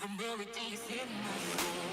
The melodies in my soul.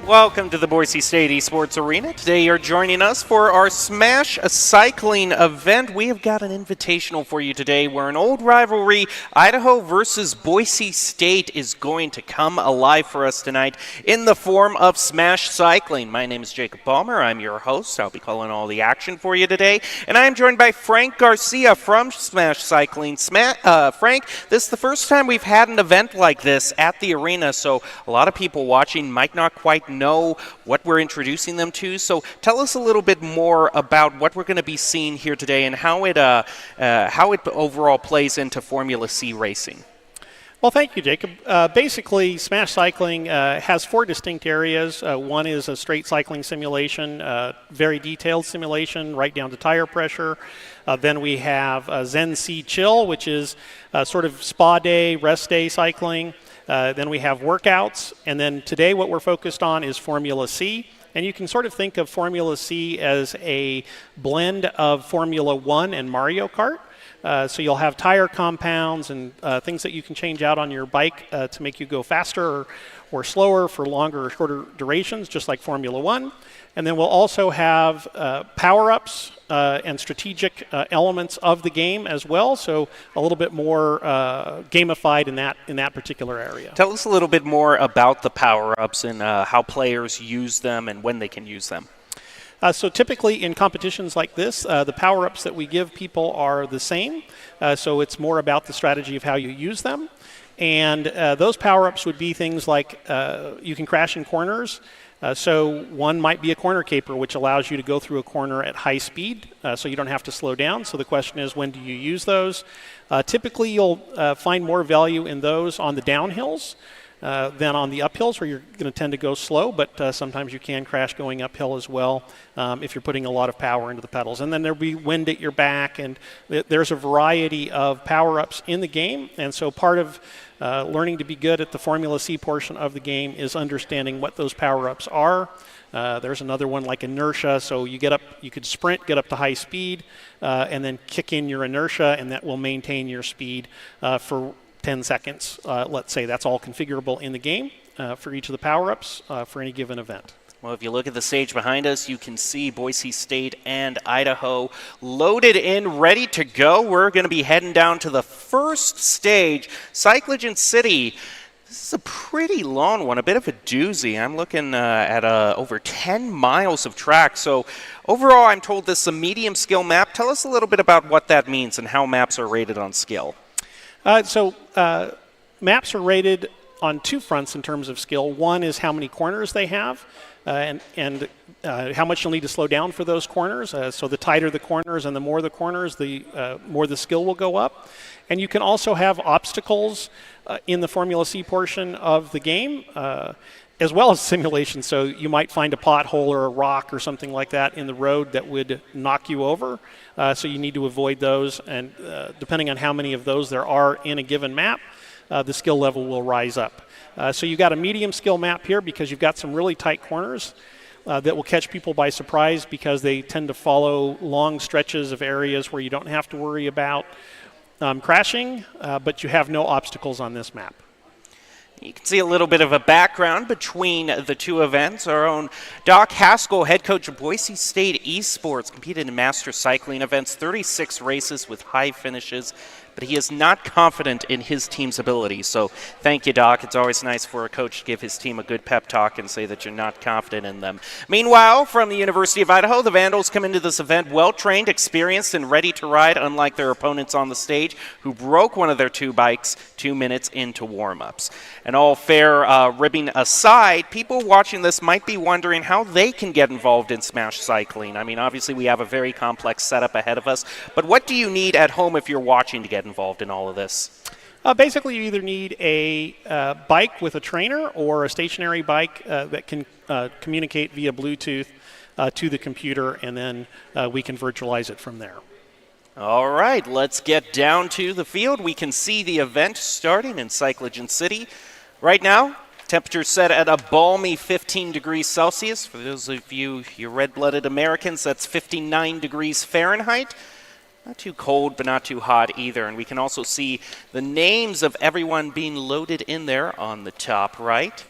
Welcome to the Boise State Esports Arena. Today you're joining us for our Smash Cycling event. We have got an invitational for you today where an old rivalry, Idaho versus Boise State, is going to come alive for us tonight in the form of Smash Cycling. My name is Jacob Palmer. I'm your host. I'll be calling all the action for you today. And I am joined by Frank Garcia from Smash Cycling. Frank, this is the first time we've had an event like this at the arena, so a lot of people watching might not quite know what we're introducing them to. So tell us a little bit more about what we're going to be seeing here today and how it overall plays into Formula C racing. Well, thank you, Jacob. Basically, Smash Cycling has four distinct areas. One is a straight cycling simulation, very detailed simulation, right down to tire pressure. Then we have Zen C Chill, which is sort of spa day, rest day cycling. Then we have workouts. And then today what we're focused on is Formula C. And you can sort of think of Formula C as a blend of Formula 1 and Mario Kart. So you'll have tire compounds and things that you can change out on your bike to make you go faster or slower for longer or shorter durations, just like Formula 1. And then we'll also have power-ups and strategic elements of the game as well, so a little bit more gamified in that particular area. Tell us a little bit more about the power-ups and how players use them and when they can use them. So typically in competitions like this, the power-ups that we give people are the same. So it's more about the strategy of how you use them. And those power-ups would be things like you can crash in corners. So one might be a corner caper, which allows you to go through a corner at high speed, so you don't have to slow down. So the question is, when do you use those? Typically, you'll find more value in those on the downhills than on the uphills, where you're going to tend to go slow, but sometimes you can crash going uphill as well if you're putting a lot of power into the pedals. And then there'll be wind at your back, and there's a variety of power-ups in the game. And so part of learning to be good at the Formula C portion of the game is understanding what those power-ups are. There's another one like inertia, so you could sprint, get up to high speed, and then kick in your inertia, and that will maintain your speed for 10 seconds. Let's say that's all configurable in the game for each of the power-ups for any given event. Well, if you look at the stage behind us, you can see Boise State and Idaho loaded in, ready to go. We're going to be heading down to the first stage, Cyclogen City. This is a pretty long one, a bit of a doozy. I'm looking at over 10 miles of track. So overall, I'm told this is a medium skill map. Tell us a little bit about what that means and how maps are rated on skill. So maps are rated on two fronts in terms of skill. One is how many corners they have and how much you'll need to slow down for those corners. So the tighter the corners and the more the corners, the more the skill will go up. And you can also have obstacles in the Formula C portion of the game, as well as simulation. So you might find a pothole or a rock or something like that in the road that would knock you over. So you need to avoid those. And depending on how many of those there are in a given map, the skill level will rise up. So you've got a medium skill map here because you've got some really tight corners that will catch people by surprise because they tend to follow long stretches of areas where you don't have to worry about crashing, but you have no obstacles on this map. You can see a little bit of a background between the two events. Our own Doc Haskell, head coach of Boise State Esports, competed in master cycling events, 36 races with high finishes, but he is not confident in his team's ability. So thank you, Doc. It's always nice for a coach to give his team a good pep talk and say that you're not confident in them. Meanwhile, from the University of Idaho, the Vandals come into this event well-trained, experienced, and ready to ride, unlike their opponents on the stage, who broke one of their two bikes 2 minutes into warm-ups. And all fair ribbing aside, people watching this might be wondering how they can get involved in Smash Cycling. I mean, obviously we have a very complex setup ahead of us, but what do you need at home if you're watching to get involved in all of this? Basically, you either need a bike with a trainer or a stationary bike that can communicate via Bluetooth to the computer, and then we can virtualize it from there. All right, let's get down to the field. We can see the event starting in Cyclogen City. Right now, temperature set at a balmy 15 degrees Celsius. For those of you red-blooded Americans, that's 59 degrees Fahrenheit. Not too cold, but not too hot either. And we can also see the names of everyone being loaded in there on the top right.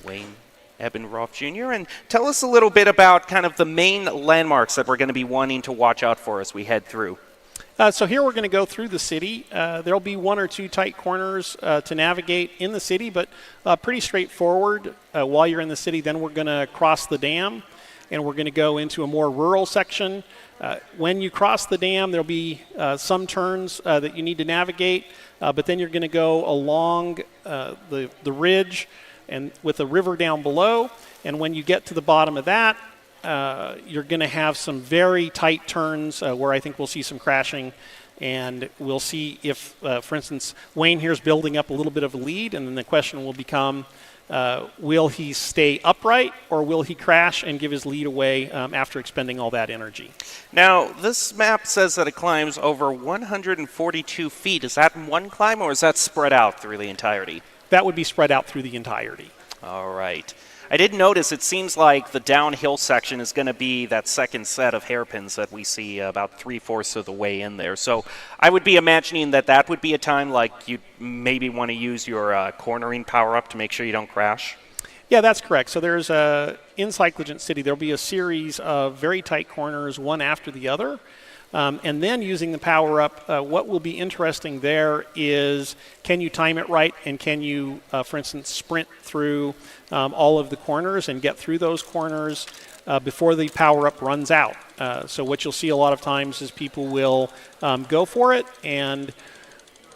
Wayne Ebenroth Jr. And tell us a little bit about kind of the main landmarks that we're going to be wanting to watch out for as we head through. So here we're going to go through the city. There'll be one or two tight corners to navigate in the city, but pretty straightforward while you're in the city. Then we're going to cross the dam, and we're going to go into a more rural section. When you cross the dam, there'll be some turns that you need to navigate, but then you're going to go along the ridge and with the river down below. And when you get to the bottom of that, you're going to have some very tight turns where I think we'll see some crashing, and we'll see if, for instance, Wayne here is building up a little bit of a lead, and then the question will become, will he stay upright or will he crash and give his lead away after expending all that energy? Now, this map says that it climbs over 142 feet. Is that in one climb, or is that spread out through the entirety? That would be spread out through the entirety. All right. I did notice it seems like the downhill section is going to be that second set of hairpins that we see about 3/4 of the way in there. So I would be imagining that that would be a time like you'd maybe want to use your cornering power-up to make sure you don't crash. Yeah, that's correct. So there's in Cyclogent City, there'll be a series of very tight corners, one after the other. And then using the power-up, what will be interesting there is can you time it right, and can you, for instance, sprint through all of the corners and get through those corners before the power-up runs out. So what you'll see a lot of times is people will go for it, and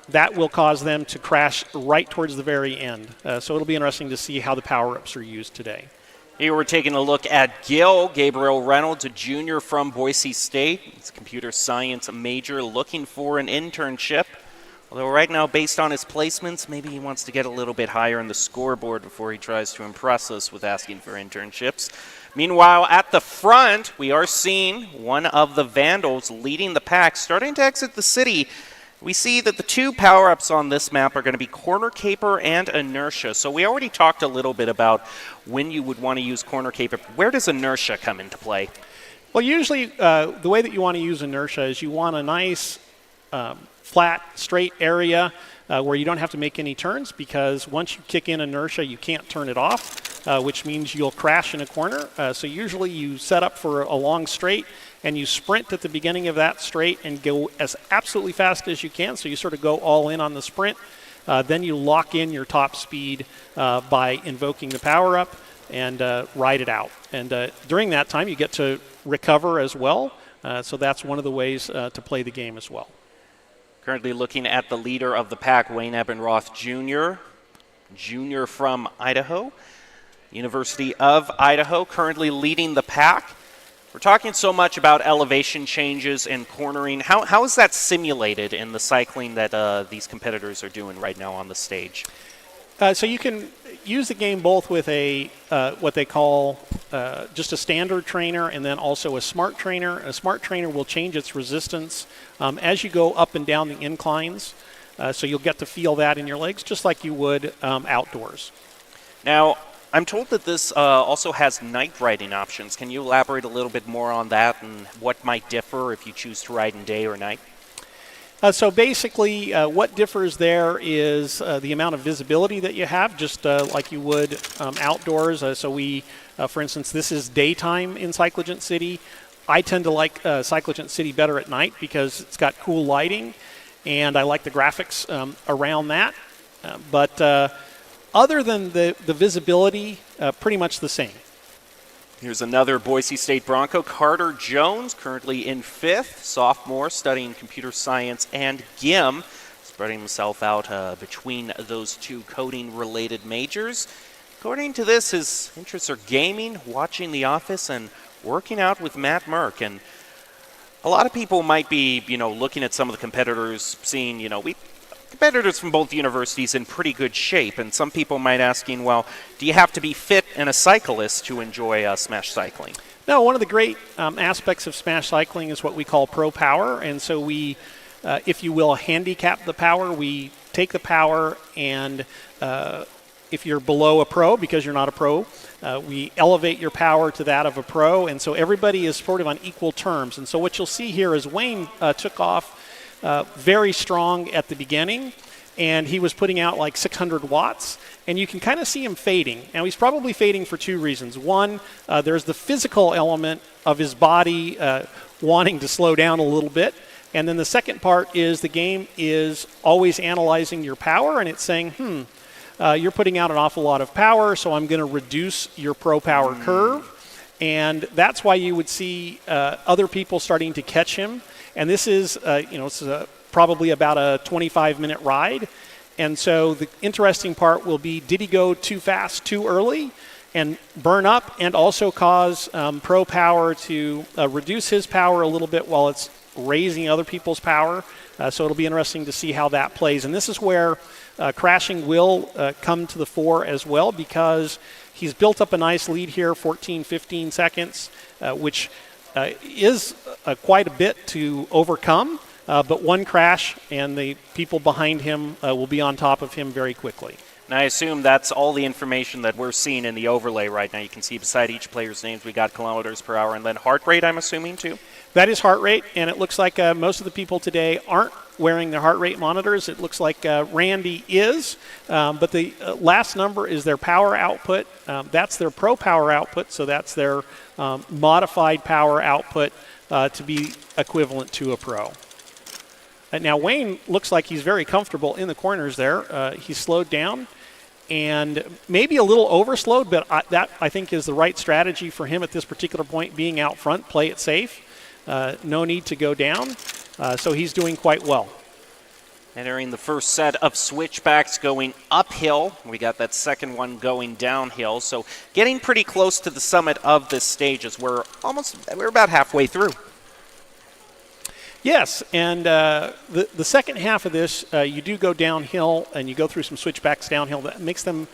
that will cause them to crash right towards the very end. So it'll be interesting to see how the power-ups are used today. Here we're taking a look at Gabriel Reynolds, a junior from Boise State. He's a computer science major looking for an internship. Although right now, based on his placements, maybe he wants to get a little bit higher on the scoreboard before he tries to impress us with asking for internships. Meanwhile, at the front, we are seeing one of the Vandals leading the pack, starting to exit the city. We see that the two power-ups on this map are going to be Corner Caper and Inertia. So we already talked a little bit about when you would want to use Corner Caper. Where does Inertia come into play? Well, usually the way that you want to use Inertia is you want a nice flat, straight area where you don't have to make any turns, because once you kick in Inertia, you can't turn it off, which means you'll crash in a corner. So usually you set up for a long straight, and you sprint at the beginning of that straight and go as absolutely fast as you can. So you sort of go all in on the sprint. Then you lock in your top speed by invoking the power-up and ride it out. And during that time, you get to recover as well. So that's one of the ways to play the game as well. Currently looking at the leader of the pack, Wayne Ebenroth Jr., junior from Idaho, University of Idaho, currently leading the pack. We're talking so much about elevation changes and cornering. How is that simulated in the cycling that these competitors are doing right now on the stage? So you can use the game both with a what they call just a standard trainer, and then also a smart trainer. A smart trainer will change its resistance as you go up and down the inclines. So you'll get to feel that in your legs just like you would outdoors. Now, I'm told that this also has night riding options. Can you elaborate a little bit more on that and what might differ if you choose to ride in day or night? So basically, what differs there is the amount of visibility that you have, just like you would outdoors. So we, for instance, this is daytime in Cyclogent City. I tend to like Cyclogent City better at night because it's got cool lighting, and I like the graphics around that. But other than the visibility, pretty much the same. Here's another Boise State Bronco, Carter Jones, currently in 5th, sophomore, studying computer science and GIM, spreading himself out between those two coding-related majors. According to this, his interests are gaming, watching The Office, and working out with Matt Merck. And a lot of people might be, looking at some of the competitors, seeing, competitors from both universities in pretty good shape, and some people might asking, well, do you have to be fit and a cyclist to enjoy Smash Cycling? No, one of the great aspects of Smash Cycling is what we call pro power, and so we, if you will, handicap the power. We take the power, and if you're below a pro, because you're not a pro, we elevate your power to that of a pro, and so everybody is sort of on equal terms. And so what you'll see here is Wayne took off very strong at the beginning, and he was putting out like 600 watts, and you can kind of see him fading. Now, he's probably fading for two reasons. One, there's the physical element of his body wanting to slow down a little bit, and then the second part is the game is always analyzing your power, and it's saying, you're putting out an awful lot of power, so I'm going to reduce your pro power curve. And that's why you would see other people starting to catch him. And this is, probably about a 25-minute ride. And so the interesting part will be, did he go too fast, too early, and burn up, and also cause pro power to reduce his power a little bit while it's raising other people's power? So it'll be interesting to see how that plays. And this is where crashing will come to the fore as well, because he's built up a nice lead here, 14, 15 seconds, which is quite a bit to overcome. But one crash, and the people behind him will be on top of him very quickly. And I assume that's all the information that we're seeing in the overlay right now. You can see beside each player's names, we got kilometers per hour, and then heart rate, I'm assuming, too? That is heart rate, and it looks like most of the people today aren't wearing their heart rate monitors. It looks like Randy is, but the last number is their power output. That's their pro power output, so that's their modified power output to be equivalent to a pro. Now, Wayne looks like he's very comfortable in the corners there. He's slowed down and maybe a little overslowed, but that, I think, is the right strategy for him at this particular point, being out front, play it safe. No need to go down, so he's doing quite well. Entering the first set of switchbacks going uphill. We got that second one going downhill, so getting pretty close to the summit of this stage as we're about halfway through. Yes, and the second half of this, you do go downhill, and you go through some switchbacks downhill. That makes them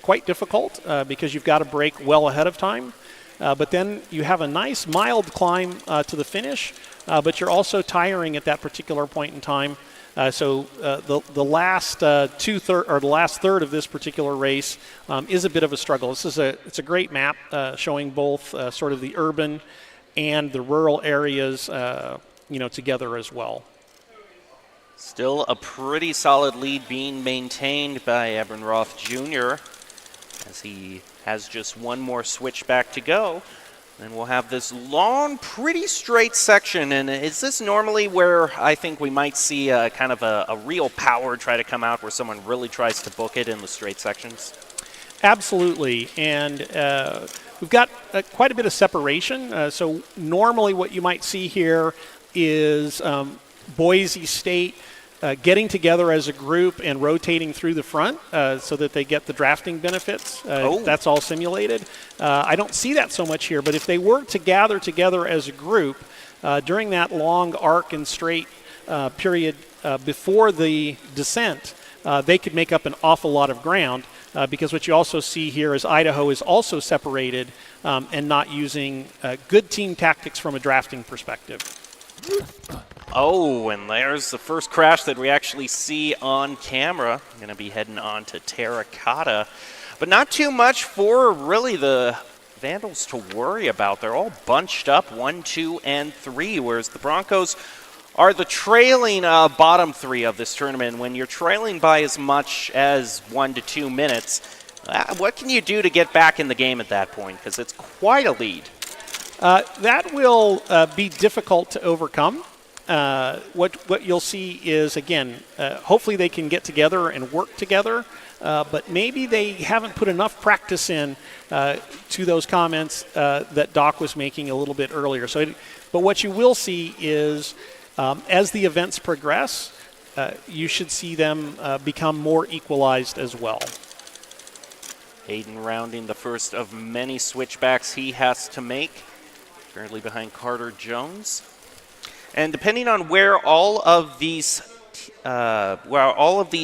quite difficult because you've got to brake well ahead of time. But then you have a nice mild climb to the finish, but you're also tiring at that particular point in time. So the last the last third of this particular race is a bit of a struggle. It's a great map showing both sort of the urban and the rural areas together as well. Still a pretty solid lead being maintained by Evan Roth Jr. as he has just one more switchback to go. Then we'll have this long, pretty straight section. And is this normally where I think we might see kind of a real power try to come out, where someone really tries to book it in the straight sections? Absolutely. And we've got quite a bit of separation. So normally what you might see here is Boise State getting together as a group and rotating through the front so that they get the drafting benefits. That's all simulated. I don't see that so much here, but if they were to gather together as a group during that long arc and straight period before the descent, they could make up an awful lot of ground because what you also see here is Idaho is also separated and not using good team tactics from a drafting perspective. Oh, and there's the first crash that we actually see on camera. I'm going to be heading on to Terracotta. But not too much for really the Vandals to worry about. They're all bunched up 1, 2, and 3, whereas the Broncos are the trailing bottom 3 of this tournament. When you're trailing by as much as 1 to 2 minutes, what can you do to get back in the game at that point? Because it's quite a lead. That will be difficult to overcome. What you'll see is, again, hopefully they can get together and work together, but maybe they haven't put enough practice in to those comments that Doc was making a little bit earlier. But what you will see is, as the events progress, you should see them become more equalized as well. Hayden rounding the first of many switchbacks he has to make. Currently behind Carter Jones. And depending on where all of these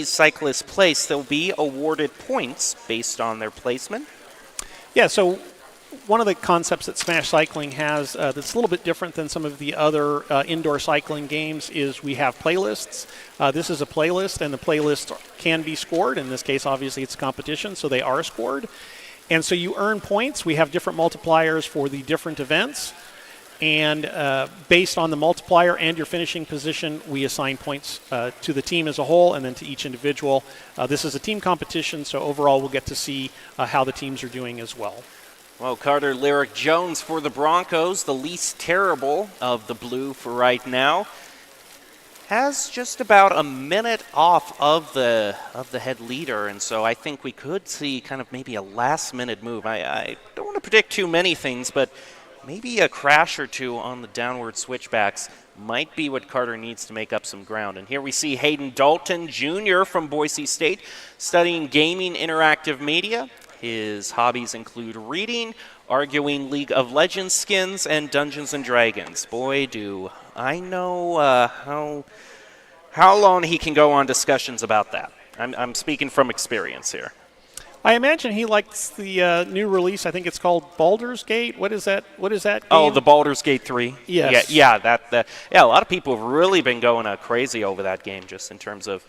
cyclists place, they'll be awarded points based on their placement. Yeah, so one of the concepts that Smash Cycling has that's a little bit different than some of the other indoor cycling games is we have playlists. This is a playlist, and the playlist can be scored. In this case, obviously, it's a competition, so they are scored. And so you earn points. We have different multipliers for the different events. And based on the multiplier and your finishing position, we assign points to the team as a whole and then to each individual. This is a team competition, so overall we'll get to see how the teams are doing as well. Well, Carter Lyric Jones for the Broncos, the least terrible of the blue for right now, has just about a minute off of the head leader, and so I think we could see kind of maybe a last-minute move. I don't want to predict too many things, but maybe a crash or two on the downward switchbacks might be what Carter needs to make up some ground. And here we see Hayden Dalton Jr. from Boise State studying gaming interactive media. His hobbies include reading, arguing League of Legends skins, and Dungeons & Dragons. Boy, do I know how long he can go on discussions about that. I'm speaking from experience here. I imagine he likes the new release. I think it's called Baldur's Gate. What is that game? Oh, the Baldur's Gate 3? Yes. Yeah, a lot of people have really been going crazy over that game just in terms of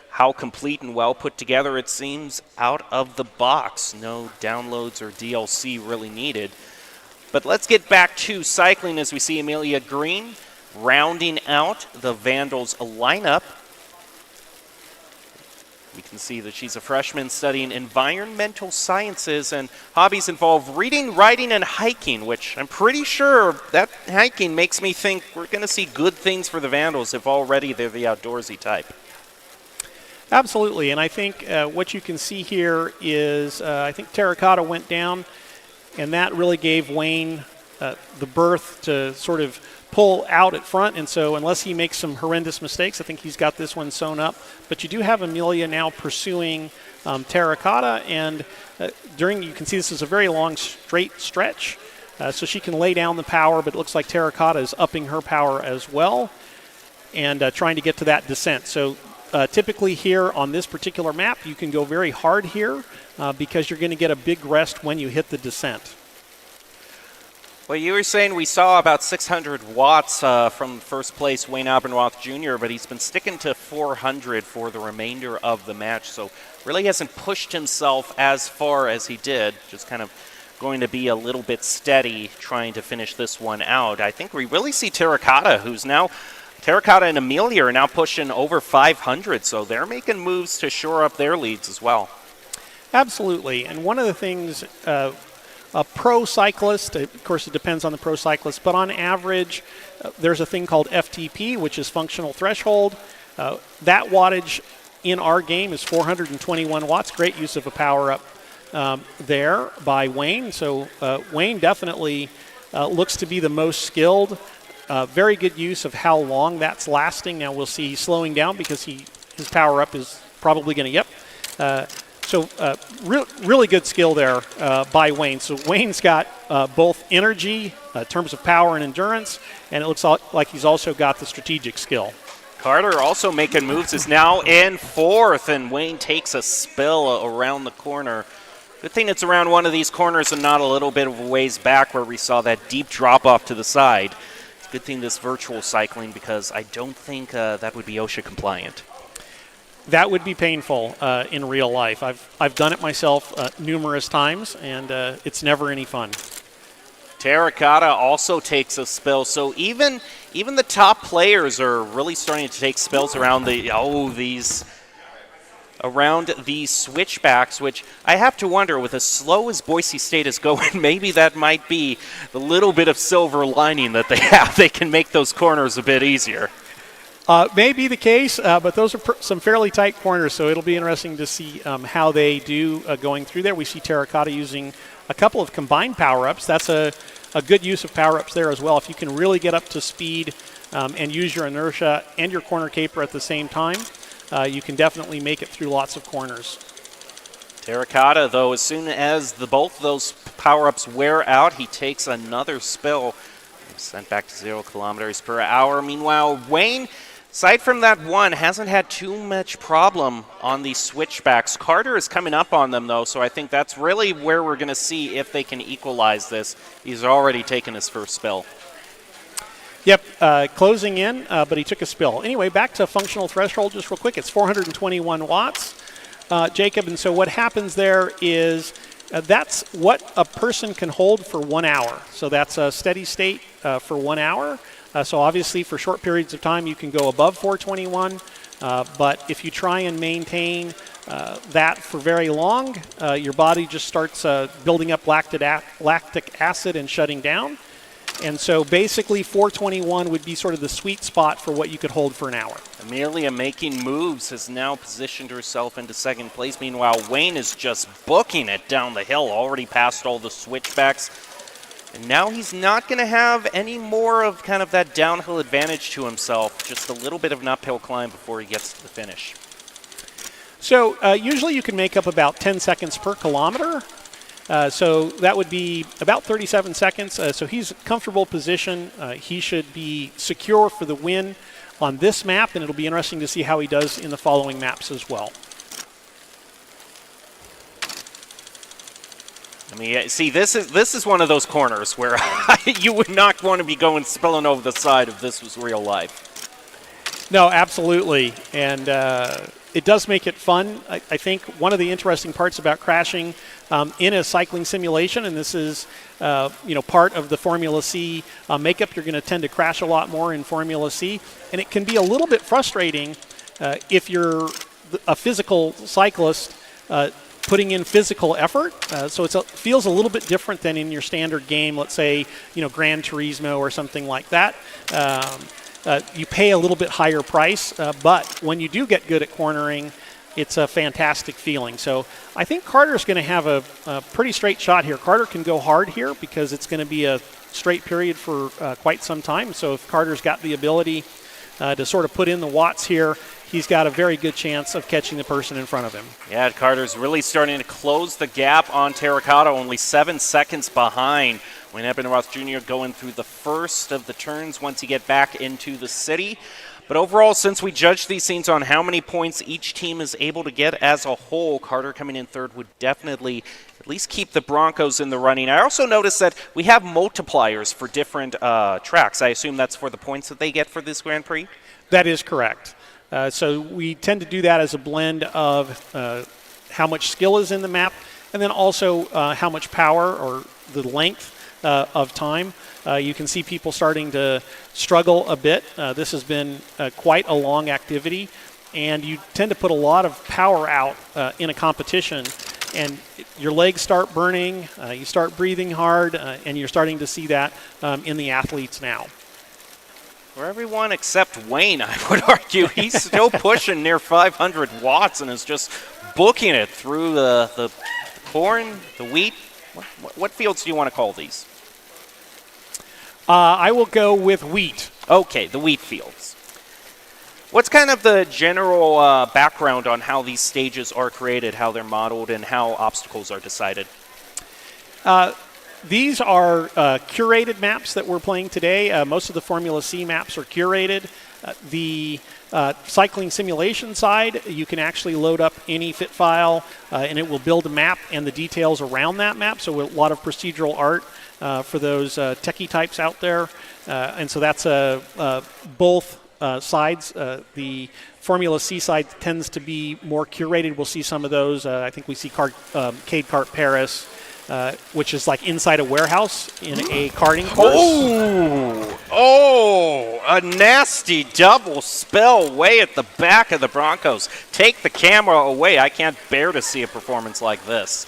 how complete and well put together it seems out of the box. No downloads or DLC really needed. But let's get back to cycling as we see Amelia Green rounding out the Vandals lineup. We can see that she's a freshman studying environmental sciences, and hobbies involve reading, writing, and hiking, which I'm pretty sure that hiking makes me think we're going to see good things for the Vandals if already they're the outdoorsy type. Absolutely, and I think what you can see here is I think Terracotta went down, and that really gave Wayne the berth to sort of pull out at front, and so unless he makes some horrendous mistakes, I think he's got this one sewn up. But you do have Amelia now pursuing Terracotta, and you can see this is a very long straight stretch, so she can lay down the power, but it looks like Terracotta is upping her power as well and trying to get to that descent. So typically here on this particular map, you can go very hard here because you're going to get a big rest when you hit the descent. Well, you were saying we saw about 600 watts from first place Wayne Abernroth Jr., but he's been sticking to 400 for the remainder of the match, so really hasn't pushed himself as far as he did, just kind of going to be a little bit steady trying to finish this one out. I think we really see Terracotta and Amelia are now pushing over 500, so they're making moves to shore up their leads as well. Absolutely, and one of the things a pro cyclist, of course it depends on the pro cyclist, but on average there's a thing called FTP, which is functional threshold. That wattage in our game is 421 watts. Great use of a power-up there by Wayne. So Wayne definitely looks to be the most skilled. Very good use of how long that's lasting. Now we'll see he's slowing down because his power-up is probably going to, So really good skill there by Wayne. So Wayne's got both energy in terms of power and endurance, and it looks like he's also got the strategic skill. Carter also making moves, is now in fourth, and Wayne takes a spill around the corner. Good thing it's around one of these corners and not a little bit of a ways back where we saw that deep drop off to the side. It's a good thing this virtual cycling because I don't think that would be OSHA compliant. That would be painful in real life. I've done it myself numerous times, and it's never any fun. Terracotta also takes a spill, so even the top players are really starting to take spills around these switchbacks, which I have to wonder, with as slow as Boise State is going, maybe that might be the little bit of silver lining that they have. They can make those corners a bit easier. May be the case, but those are some fairly tight corners, so it'll be interesting to see how they do going through there. We see Terracotta using a couple of combined power-ups. That's a good use of power-ups there as well. If you can really get up to speed and use your inertia and your corner caper at the same time, you can definitely make it through lots of corners. Terracotta, though, as soon as both those power-ups wear out, he takes another spill. Sent back to 0 kilometers per hour. Meanwhile, Wayne, aside from that one, hasn't had too much problem on these switchbacks. Carter is coming up on them, though, so I think that's really where we're going to see if they can equalize this. He's already taken his first spill. Yep, closing in, but he took a spill. Anyway, back to functional threshold just real quick. It's 421 watts, Jacob, and so what happens there is that's what a person can hold for 1 hour. So that's a steady state for 1 hour. So obviously for short periods of time you can go above 421, but if you try and maintain that for very long, your body just starts building up lactic acid and shutting down. And so basically 421 would be sort of the sweet spot for what you could hold for an hour. Amelia making moves has now positioned herself into second place. Meanwhile, Wayne is just booking it down the hill, already past all the switchbacks. And now he's not going to have any more of kind of that downhill advantage to himself. Just a little bit of an uphill climb before he gets to the finish. So usually you can make up about 10 seconds per kilometer. So that would be about 37 seconds. So he's comfortable position. He should be secure for the win on this map, and it'll be interesting to see how he does in the following maps as well. I mean, see, this is one of those corners where you would not want to be spilling over the side if this was real life. No, absolutely, and it does make it fun. I think one of the interesting parts about crashing in a cycling simulation, and this is part of the Formula C makeup, you're going to tend to crash a lot more in Formula C, and it can be a little bit frustrating if you're a physical cyclist putting in physical effort. So it feels a little bit different than in your standard game, let's say, Gran Turismo or something like that. You pay a little bit higher price, but when you do get good at cornering, it's a fantastic feeling. So I think Carter's going to have a pretty straight shot here. Carter can go hard here because it's going to be a straight period for quite some time. So if Carter's got the ability to sort of put in the watts here, he's got a very good chance of catching the person in front of him. Yeah, Carter's really starting to close the gap on Terracotta, only 7 seconds behind. When Ebenroth Jr. going through the first of the turns once you get back into the city. But overall, since we judge these scenes on how many points each team is able to get as a whole, Carter coming in third would definitely at least keep the Broncos in the running. I also noticed that we have multipliers for different tracks. I assume that's for the points that they get for this Grand Prix? That is correct. So we tend to do that as a blend of how much skill is in the map, and then also how much power or the length of time. You can see people starting to struggle a bit. This has been quite a long activity, and you tend to put a lot of power out in a competition, and your legs start burning, you start breathing hard, and you're starting to see that in the athletes now. For everyone except Wayne, I would argue, he's still pushing near 500 watts and is just booking it through the corn, the wheat. What fields do you want to call these? I will go with wheat. Okay, the wheat fields. What's kind of the general background on how these stages are created, how they're modeled, and how obstacles are decided? These are curated maps that we're playing today. Most of the Formula C maps are curated. The cycling simulation side, you can actually load up any fit file and it will build a map and the details around that map. So a lot of procedural art for those techie types out there. And so that's both sides. The Formula C side tends to be more curated. We'll see some of those. I think we see Cade Kart Paris, which is like inside a warehouse in a karting course. Oh, a nasty double spell way at the back of the Broncos. Take the camera away. I can't bear to see a performance like this.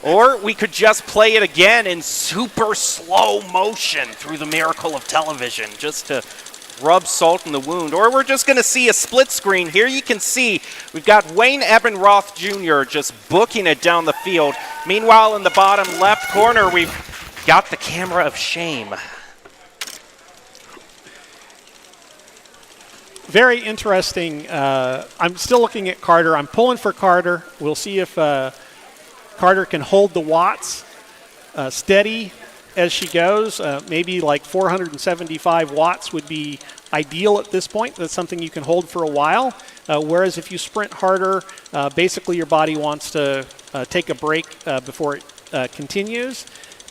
Or we could just play it again in super slow motion through the miracle of television just to rub salt in the wound. Or we're just going to see a split screen. Here you can see we've got Wayne Ebenroth Jr. just booking it down the field. Meanwhile, in the bottom left corner, we've got the camera of shame. Very interesting. I'm still looking at Carter. I'm pulling for Carter. We'll see if Carter can hold the watts steady as she goes. Maybe like 475 watts would be ideal at this point. That's something you can hold for a while. Whereas if you sprint harder, basically your body wants to take a break before it continues.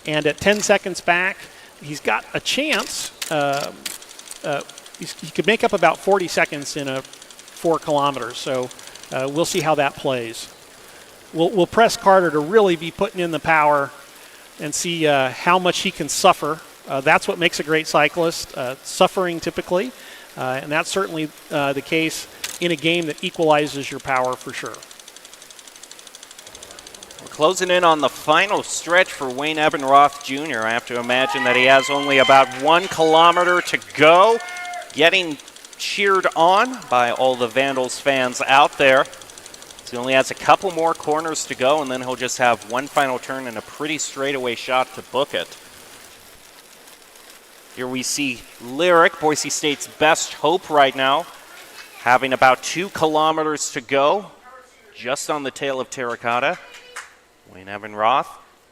And at 10 seconds back, he's got a chance. He could make up about 40 seconds in 4 kilometers. So we'll see how that plays. We'll press Carter to really be putting in the power and see how much he can suffer That's what makes a great cyclist, suffering typically, and that's certainly the case in a game that equalizes your power for sure. We're closing in on the final stretch for Wayne Ebenroth Jr. I have to imagine that he has only about 1 kilometer to go, getting cheered on by all the Vandals fans out there. So he only has a couple more corners to go, and then he'll just have one final turn and a pretty straightaway shot to book it. Here we see Lyric, Boise State's best hope right now, having about 2 kilometers to go, just on the tail of Terracotta. Wayne Ebenroth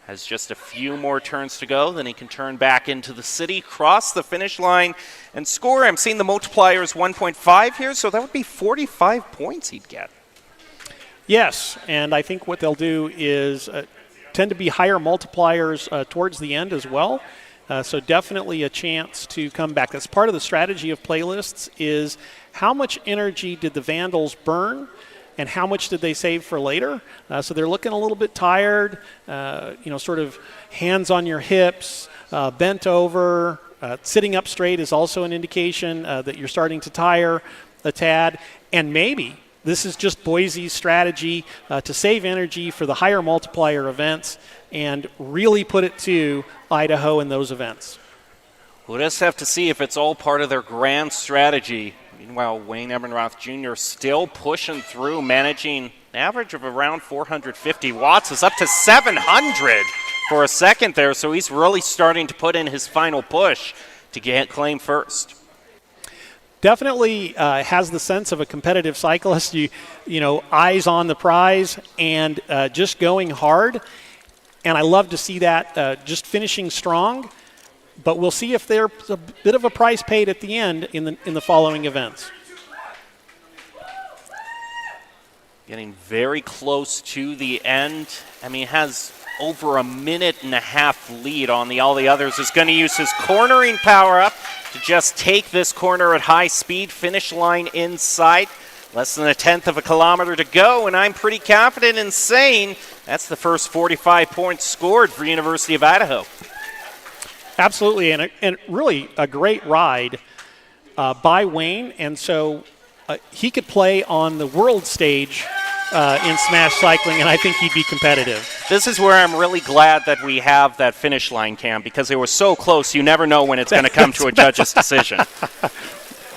has just a few more turns to go, then he can turn back into the city, cross the finish line, and score. I'm seeing the multiplier is 1.5 here, so that would be 45 points he'd get. Yes, and I think what they'll do is tend to be higher multipliers towards the end as well. So definitely a chance to come back. That's part of the strategy of playlists is how much energy did the Vandals burn and how much did they save for later? So they're looking a little bit tired, sort of hands on your hips, bent over. Sitting up straight is also an indication that you're starting to tire a tad. And maybe this is just Boise's strategy to save energy for the higher multiplier events and really put it to Idaho in those events. We'll just have to see if it's all part of their grand strategy. Meanwhile, Wayne Ebenroth Jr. still pushing through, managing an average of around 450 watts. Is up to 700 for a second there, so he's really starting to put in his final push to claim first. Definitely has the sense of a competitive cyclist. You know, eyes on the prize and just going hard. And I love to see that just finishing strong. But we'll see if there's a bit of a price paid at the end in the following events. Getting very close to the end. I mean, has over a minute and a half lead on all the others. Is going to use his cornering power up to just take this corner at high speed. Finish line in sight. Less than 1/10 of a kilometer to go, and I'm pretty confident in saying that's the first 45 points scored for University of Idaho. Absolutely, and really a great ride by Wayne, and so he could play on the world stage in Smash Cycling, and I think he'd be competitive. This is where I'm really glad that we have that finish line cam, because they were so close, you never know when it's going to come to a judge's decision.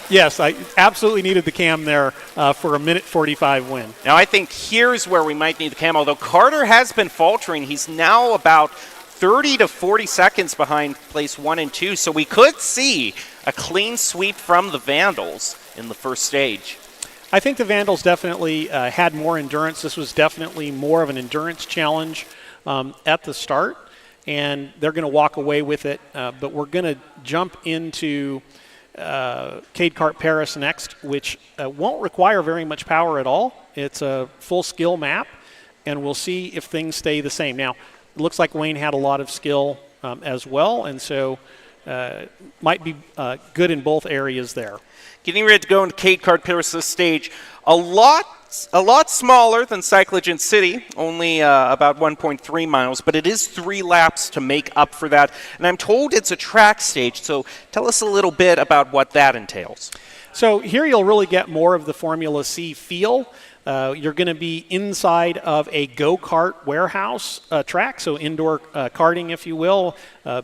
Yes, I absolutely needed the cam there for a minute 45 win. Now, I think here's where we might need the cam, although Carter has been faltering. He's now about 30 to 40 seconds behind place 1 and 2, so we could see a clean sweep from the Vandals in the first stage. I think the Vandals definitely had more endurance. This was definitely more of an endurance challenge at the start, and they're going to walk away with it. But we're going to jump into Cade Cart Paris next, which won't require very much power at all. It's a full skill map, and we'll see if things stay the same. Now, it looks like Wayne had a lot of skill as well, and so might be good in both areas there. Getting ready to go into Cade Cart Paris this stage, a lot smaller than Cyclogen City, only about 1.3 miles, but it is 3 laps to make up for that. And I'm told it's a track stage, so tell us a little bit about what that entails. So here you'll really get more of the Formula C feel. You're going to be inside of a go-kart warehouse track, so indoor karting, if you will.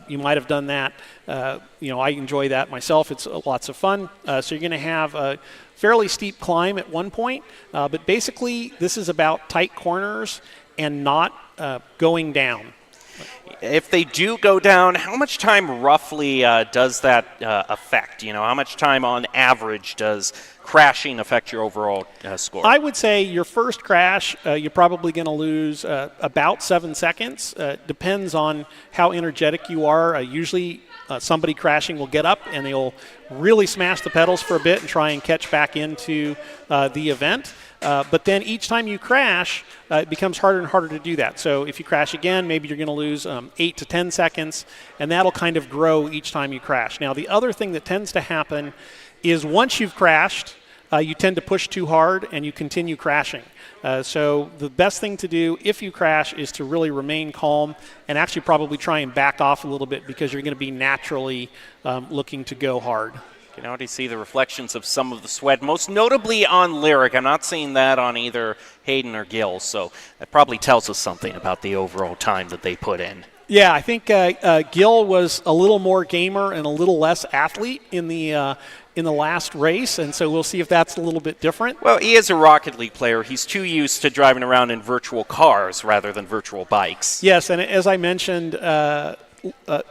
You might have done that. I enjoy that myself. It's lots of fun. So you're going to have a fairly steep climb at one point, but basically this is about tight corners and not going down. If they do go down, how much time roughly does that affect? How much time on average does crashing affect your overall score? I would say your first crash, you're probably going to lose about 7 seconds. Depends on how energetic you are. Usually somebody crashing will get up and they'll really smash the pedals for a bit and try and catch back into the event. But then each time you crash, it becomes harder and harder to do that. So if you crash again, maybe you're going to lose 8 to 10 seconds, and that'll kind of grow each time you crash. Now, the other thing that tends to happen is once you've crashed, you tend to push too hard and you continue crashing. So the best thing to do if you crash is to really remain calm and actually probably try and back off a little bit, because you're going to be naturally looking to go hard. You can already see the reflections of some of the sweat, most notably on Lyric. I'm not seeing that on either Hayden or Gil, so that probably tells us something about the overall time that they put in. Yeah, I think Gil was a little more gamer and a little less athlete in the last race, and so we'll see if that's a little bit different. Well, he is a Rocket League player. He's too used to driving around in virtual cars rather than virtual bikes. Yes, and as I mentioned,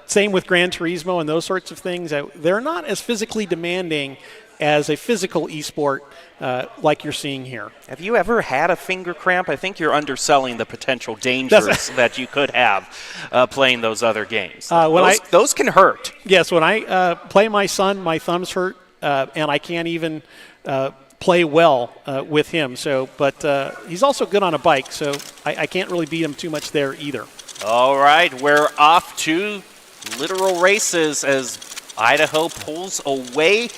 same with Gran Turismo and those sorts of things. They're not as physically demanding as a physical esport like you're seeing here. Have you ever had a finger cramp? I think you're underselling the potential dangers that you could have playing those other games. Those can hurt. Yes, when I play my son, my thumbs hurt, and I can't even play well with him. But he's also good on a bike, so I can't really beat him too much there either. All right, we're off to literal races as Idaho pulls away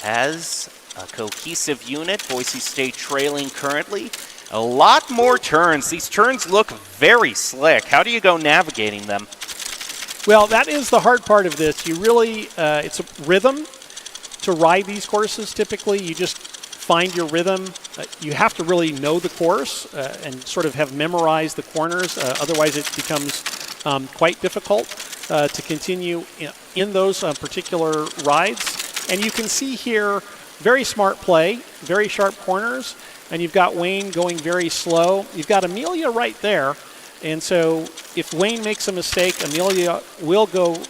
as a cohesive unit. Boise State trailing currently. A lot more turns. These turns look very slick. How do you go navigating them? Well, that is the hard part of this. You really, it's a rhythm to ride these courses typically. You just find your rhythm. You have to really know the course and sort of have memorized the corners. Otherwise, it becomes quite difficult to continue in those particular rides. And you can see here, very smart play, very sharp corners, and you've got Wayne going very slow. You've got Amelia right there, and so if Wayne makes a mistake, Amelia will go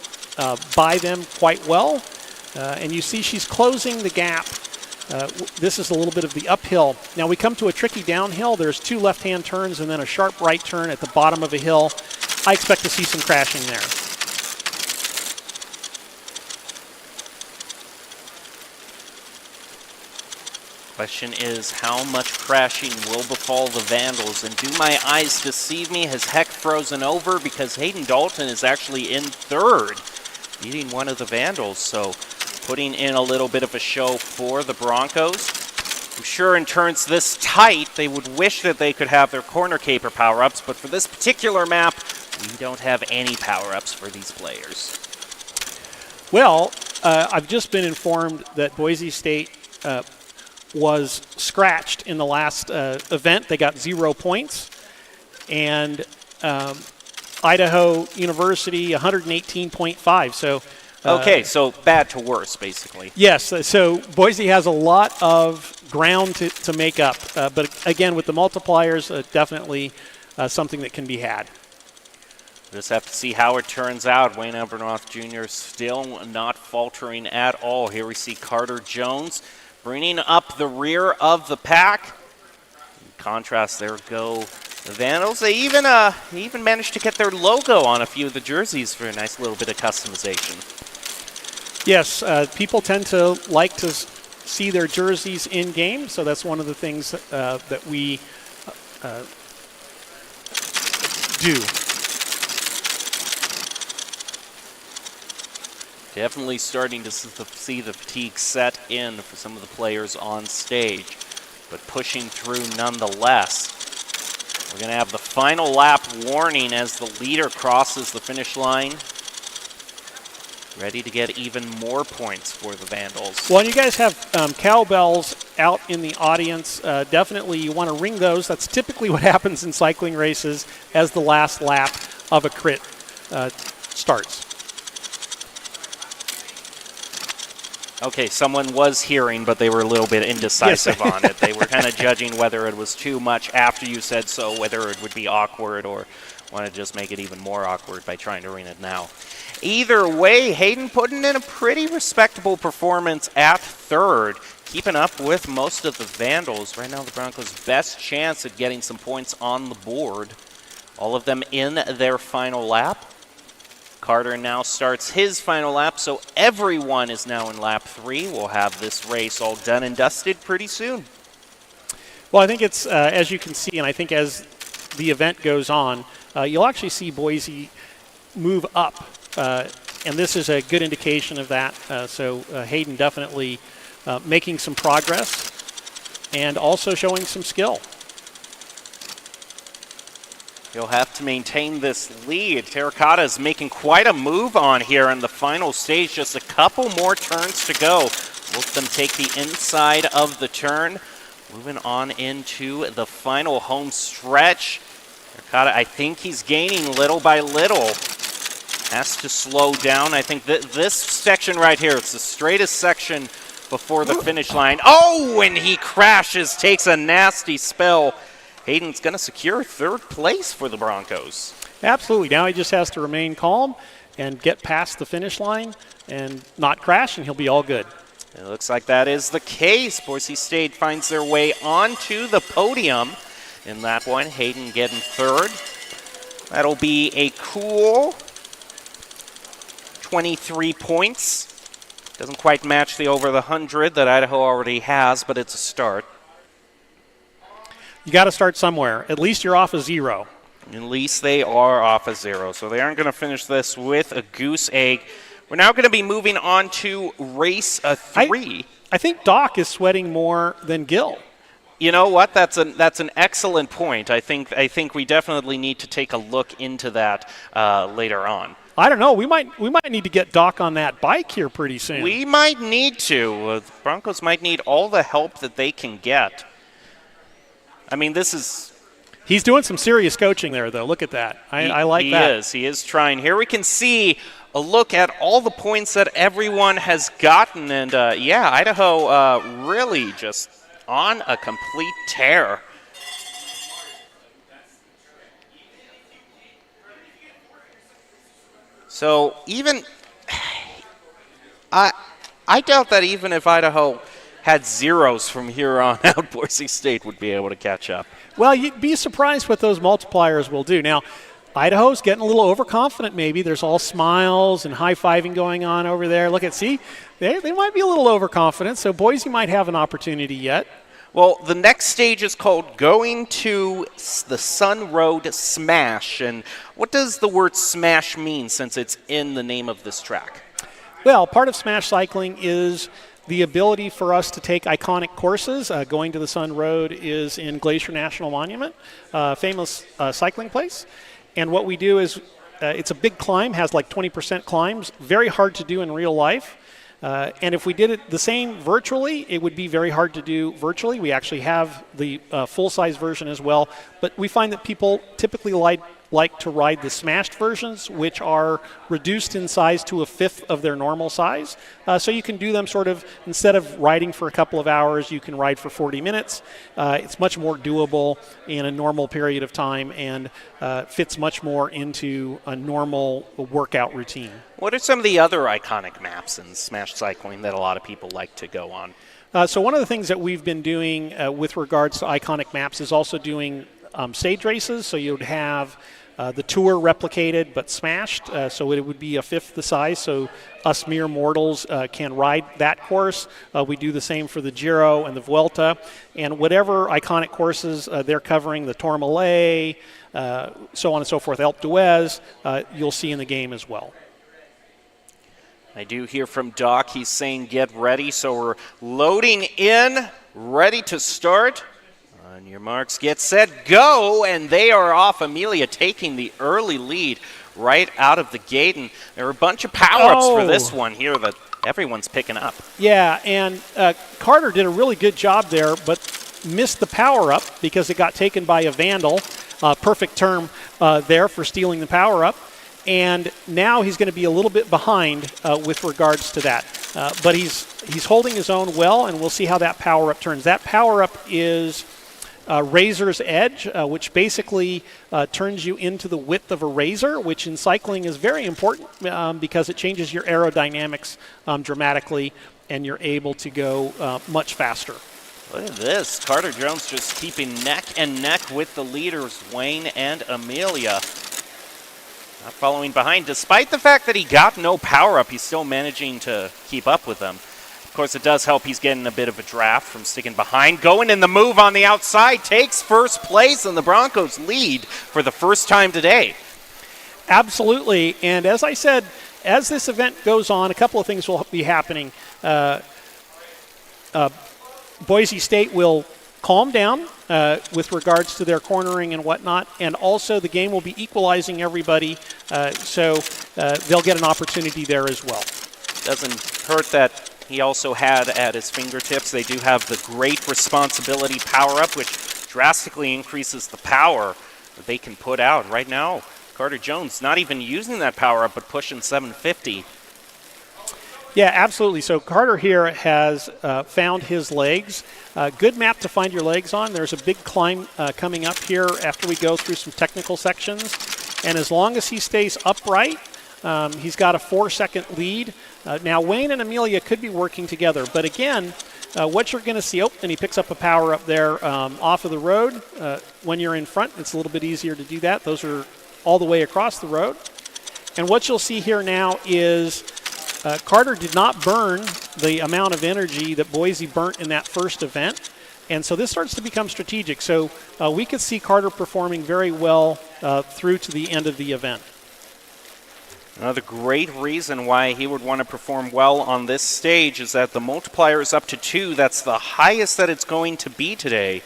by them quite well. And you see she's closing the gap. This is a little bit of the uphill. Now we come to a tricky downhill. There's 2 left-hand turns and then a sharp right turn at the bottom of a hill. I expect to see some crashing there. Question is, how much crashing will befall the Vandals? And do my eyes deceive me? Has Heck frozen over? Because Hayden Dalton is actually in 3rd, beating one of the Vandals. So putting in a little bit of a show for the Broncos. I'm sure in turns this tight, they would wish that they could have their corner caper power-ups, but for this particular map, we don't have any power-ups for these players. Well, I've just been informed that Boise State was scratched in the last event. They got 0 points. And Idaho University, 118.5. So okay, so bad to worse, basically. Yes, so Boise has a lot of ground to make up. But again, with the multipliers, definitely something that can be had. Just have to see how it turns out. Wayne Abernoth Jr. still not faltering at all. Here we see Carter Jones bringing up the rear of the pack. In contrast, there go the Vandals. They even managed to get their logo on a few of the jerseys for a nice little bit of customization. Yes, people tend to like to see their jerseys in game, so that's one of the things that we do. Definitely starting to see the fatigue set in for some of the players on stage, but pushing through nonetheless. We're going to have the final lap warning as the leader crosses the finish line. Ready to get even more points for the Vandals. Well, you guys have cowbells out in the audience. Definitely you want to ring those. That's typically what happens in cycling races as the last lap of a crit starts. Okay, someone was hearing, but they were a little bit indecisive yes. on it. They were kind of judging whether it was too much after you said so, whether it would be awkward, or want to just make it even more awkward by trying to ring it now. Either way, Hayden putting in a pretty respectable performance at 3rd, keeping up with most of the Vandals. Right now, the Broncos' best chance at getting some points on the board. All of them in their final lap. Carter now starts his final lap, so everyone is now in lap 3. We'll have this race all done and dusted pretty soon. Well, I think it's, as you can see, and I think as the event goes on, you'll actually see Boise move up, and this is a good indication of that. So Hayden definitely making some progress. and also showing some skill. He'll have to maintain this lead. Terracotta is making quite a move on here in the final stage. Just a couple more turns to go. Let them take the inside of the turn. Moving on into the final home stretch. Terracotta, I think he's gaining little by little. Has to slow down. I think that this section right here, it's the straightest section before the finish line. Oh, and he crashes, takes a nasty spell. Hayden's going to secure third place for the Broncos. Absolutely. Now he just has to remain calm and get past the finish line and not crash, and he'll be all good. It looks like that is the case. Boise State finds their way onto the podium in that one. Hayden getting third. That'll be a cool 23 points. Doesn't quite match the over the 100 that Idaho already has, but it's a start. You got to start somewhere. At least you're off a 0. At least they are off a 0, so they aren't going to finish this with a goose egg. We're now going to be moving on to race 3. I think Doc is sweating more than Gil. You know what? That's an excellent point. I think we definitely need to take a look into that later on. I don't know. We might need to get Doc on that bike here pretty soon. We might need to. The Broncos might need all the help that they can get. I mean, this is... He's doing some serious coaching there, though. Look at that. I like that. He is trying. Here we can see a look at all the points that everyone has gotten. And, yeah, Idaho really just on a complete tear. So even... I doubt that even if Idaho had zeros from here on out, Boise State would be able to catch up. Well, you'd be surprised what those multipliers will do. Now, Idaho's getting a little overconfident maybe. There's all smiles and high-fiving going on over there. Look see, they might be a little overconfident, so Boise might have an opportunity yet. Well, the next stage is called Going to the Sun Road Smash. And what does the word smash mean since it's in the name of this track? Well, part of Smash Cycling is the ability for us to take iconic courses. Going to the Sun Road is in Glacier National Monument, famous cycling place. And what we do is it's a big climb, has like 20% climbs, very hard to do in real life. And if we did it the same virtually, it would be very hard to do virtually. We actually have the full-size version as well. But we find that people typically like to ride the smashed versions, which are reduced in size to a fifth of their normal size. So you can do them sort of, instead of riding for a couple of hours, you can ride for 40 minutes. It's much more doable in a normal period of time and fits much more into a normal workout routine. What are some of the other iconic maps in Smash Cycling that a lot of people like to go on? So one of the things that we've been doing with regards to iconic maps is also doing stage races. So you'd have the tour replicated but smashed, so it would be a fifth the size, so us mere mortals can ride that course. We do the same for the Giro and the Vuelta, and whatever iconic courses they're covering, the Tourmalet, so on and so forth, Alpe d'Huez, you'll see in the game as well. I do hear from Doc. He's saying get ready, so we're loading in, ready to start. On your marks, get set, go, and they are off. Amelia taking the early lead right out of the gate, and there are a bunch of power-ups for this one here that everyone's picking up. Yeah, and Carter did a really good job there, but missed the power-up because it got taken by a vandal. Perfect term there for stealing the power-up. And now he's going to be a little bit behind with regards to that. But he's holding his own well, and we'll see how that power-up turns. That power-up is Razor's Edge, which basically turns you into the width of a razor, which in cycling is very important because it changes your aerodynamics dramatically, and you're able to go much faster. Look at this. Carter Jones just keeping neck and neck with the leaders, Wayne and Amelia. Not following behind. Despite the fact that he got no power-up, he's still managing to keep up with them. Of course, it does help he's getting a bit of a draft from sticking behind. Going in the move on the outside, takes first place, and the Broncos lead for the first time today. Absolutely. And as I said, as this event goes on, a couple of things will be happening. Boise State will calm down with regards to their cornering and whatnot, and also the game will be equalizing everybody, so they'll get an opportunity there as well. Doesn't hurt that he also had at his fingertips. They do have the Great Responsibility power-up, which drastically increases the power that they can put out. Right now, Carter Jones not even using that power-up, but pushing 750. Yeah, absolutely. So Carter here has found his legs. Good map to find your legs on. There's a big climb coming up here after we go through some technical sections. And as long as he stays upright, he's got a 4-second lead. Now, Wayne and Amelia could be working together. But again, what you're going to see, and he picks up a power up there off of the road. When you're in front, it's a little bit easier to do that. Those are all the way across the road. And what you'll see here now is Carter did not burn the amount of energy that Boise burnt in that first event. And so this starts to become strategic. So we could see Carter performing very well through to the end of the event. Another great reason why he would want to perform well on this stage is that the multiplier is up to 2. That's the highest that it's going to be today.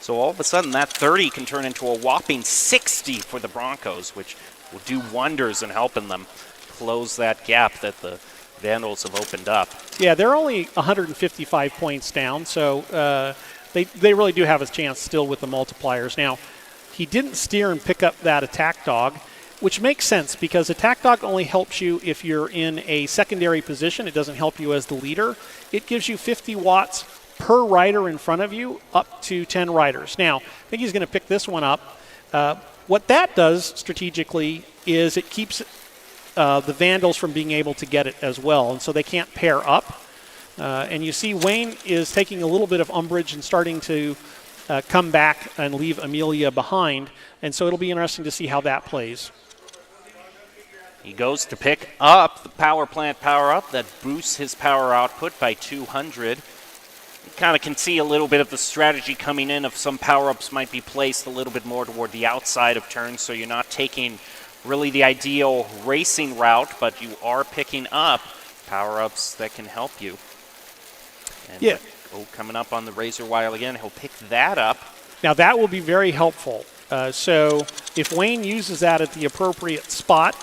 So all of a sudden that 30 can turn into a whopping 60 for the Broncos, which will do wonders in helping them close that gap that the Vandals have opened up. Yeah, they're only 155 points down, so they really do have a chance still with the multipliers. Now, he didn't steer and pick up that attack dog, which makes sense because attack dog only helps you if you're in a secondary position. It doesn't help you as the leader. It gives you 50 watts per rider in front of you, up to 10 riders. Now, I think he's going to pick this one up. What that does strategically is it keeps the Vandals from being able to get it as well, and so they can't pair up. And you see Wayne is taking a little bit of umbrage and starting to come back and leave Amelia behind, and so it'll be interesting to see how that plays. He goes to pick up the power plant power-up that boosts his power output by 200. You kind of can see a little bit of the strategy coming in of some power-ups might be placed a little bit more toward the outside of turns, so you're not taking really the ideal racing route, but you are picking up power-ups that can help you. And yeah. Coming up on the razor wire again, he'll pick that up. Now that will be very helpful. So if Wayne uses that at the appropriate spot,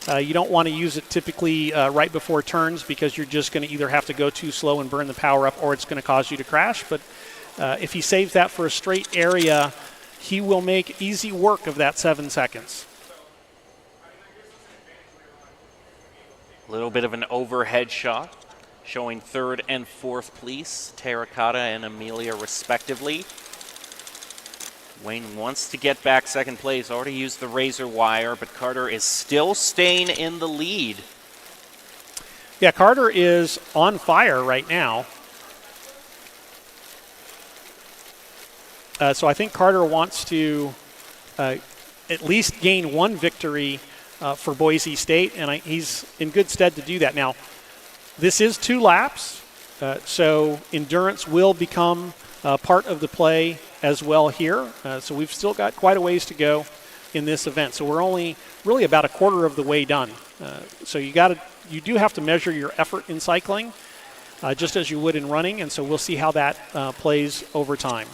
you don't want to use it typically right before turns because you're just going to either have to go too slow and burn the power-up or it's going to cause you to crash. But if he saves that for a straight area, he will make easy work of that 7 seconds. A little bit of an overhead shot, showing third and fourth place, Terracotta and Amelia respectively. Wayne wants to get back second place, already used the razor wire, but Carter is still staying in the lead. Yeah, Carter is on fire right now. So I think Carter wants to at least gain one victory for Boise State, and he's in good stead to do that. Now, this is 2 laps, so endurance will become part of the play as well here. So we've still got quite a ways to go in this event. So we're only really about a quarter of the way done. So you do have to measure your effort in cycling, just as you would in running, and so we'll see how that plays over time.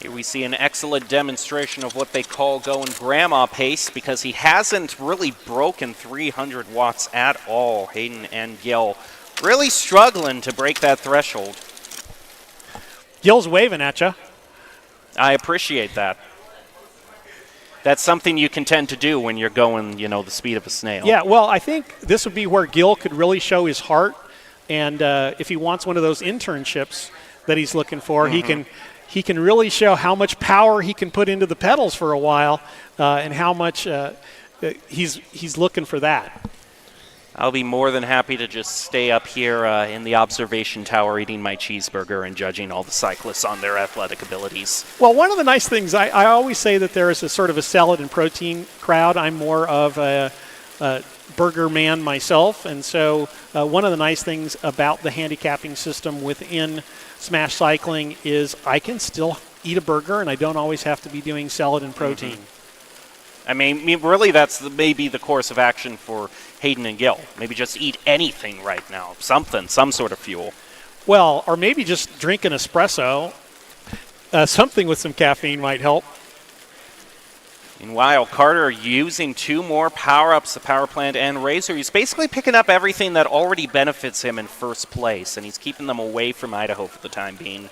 Here we see an excellent demonstration of what they call going grandma pace because he hasn't really broken 300 watts at all. Hayden and Gil really struggling to break that threshold. Gil's waving at you. I appreciate that. That's something you can tend to do when you're going, the speed of a snail. Yeah, well, I think this would be where Gil could really show his heart, and if he wants one of those internships that he's looking for, he can really show how much power he can put into the pedals for a while, and how much he's looking for that. I'll be more than happy to just stay up here in the observation tower eating my cheeseburger and judging all the cyclists on their athletic abilities. Well, one of the nice things, I always say that there is a sort of a salad and protein crowd. I'm more of a burger man myself, and so one of the nice things about the handicapping system within Smash Cycling is I can still eat a burger, and I don't always have to be doing salad and protein. I mean, really, that's maybe the course of action for Hayden and Gil. Maybe just eat anything right now, some sort of fuel. Well, or maybe just drink an espresso. something with some caffeine might help. Meanwhile, Carter using 2 more power-ups, the power plant and Razor. He's basically picking up everything that already benefits him in first place, and he's keeping them away from Idaho for the time being.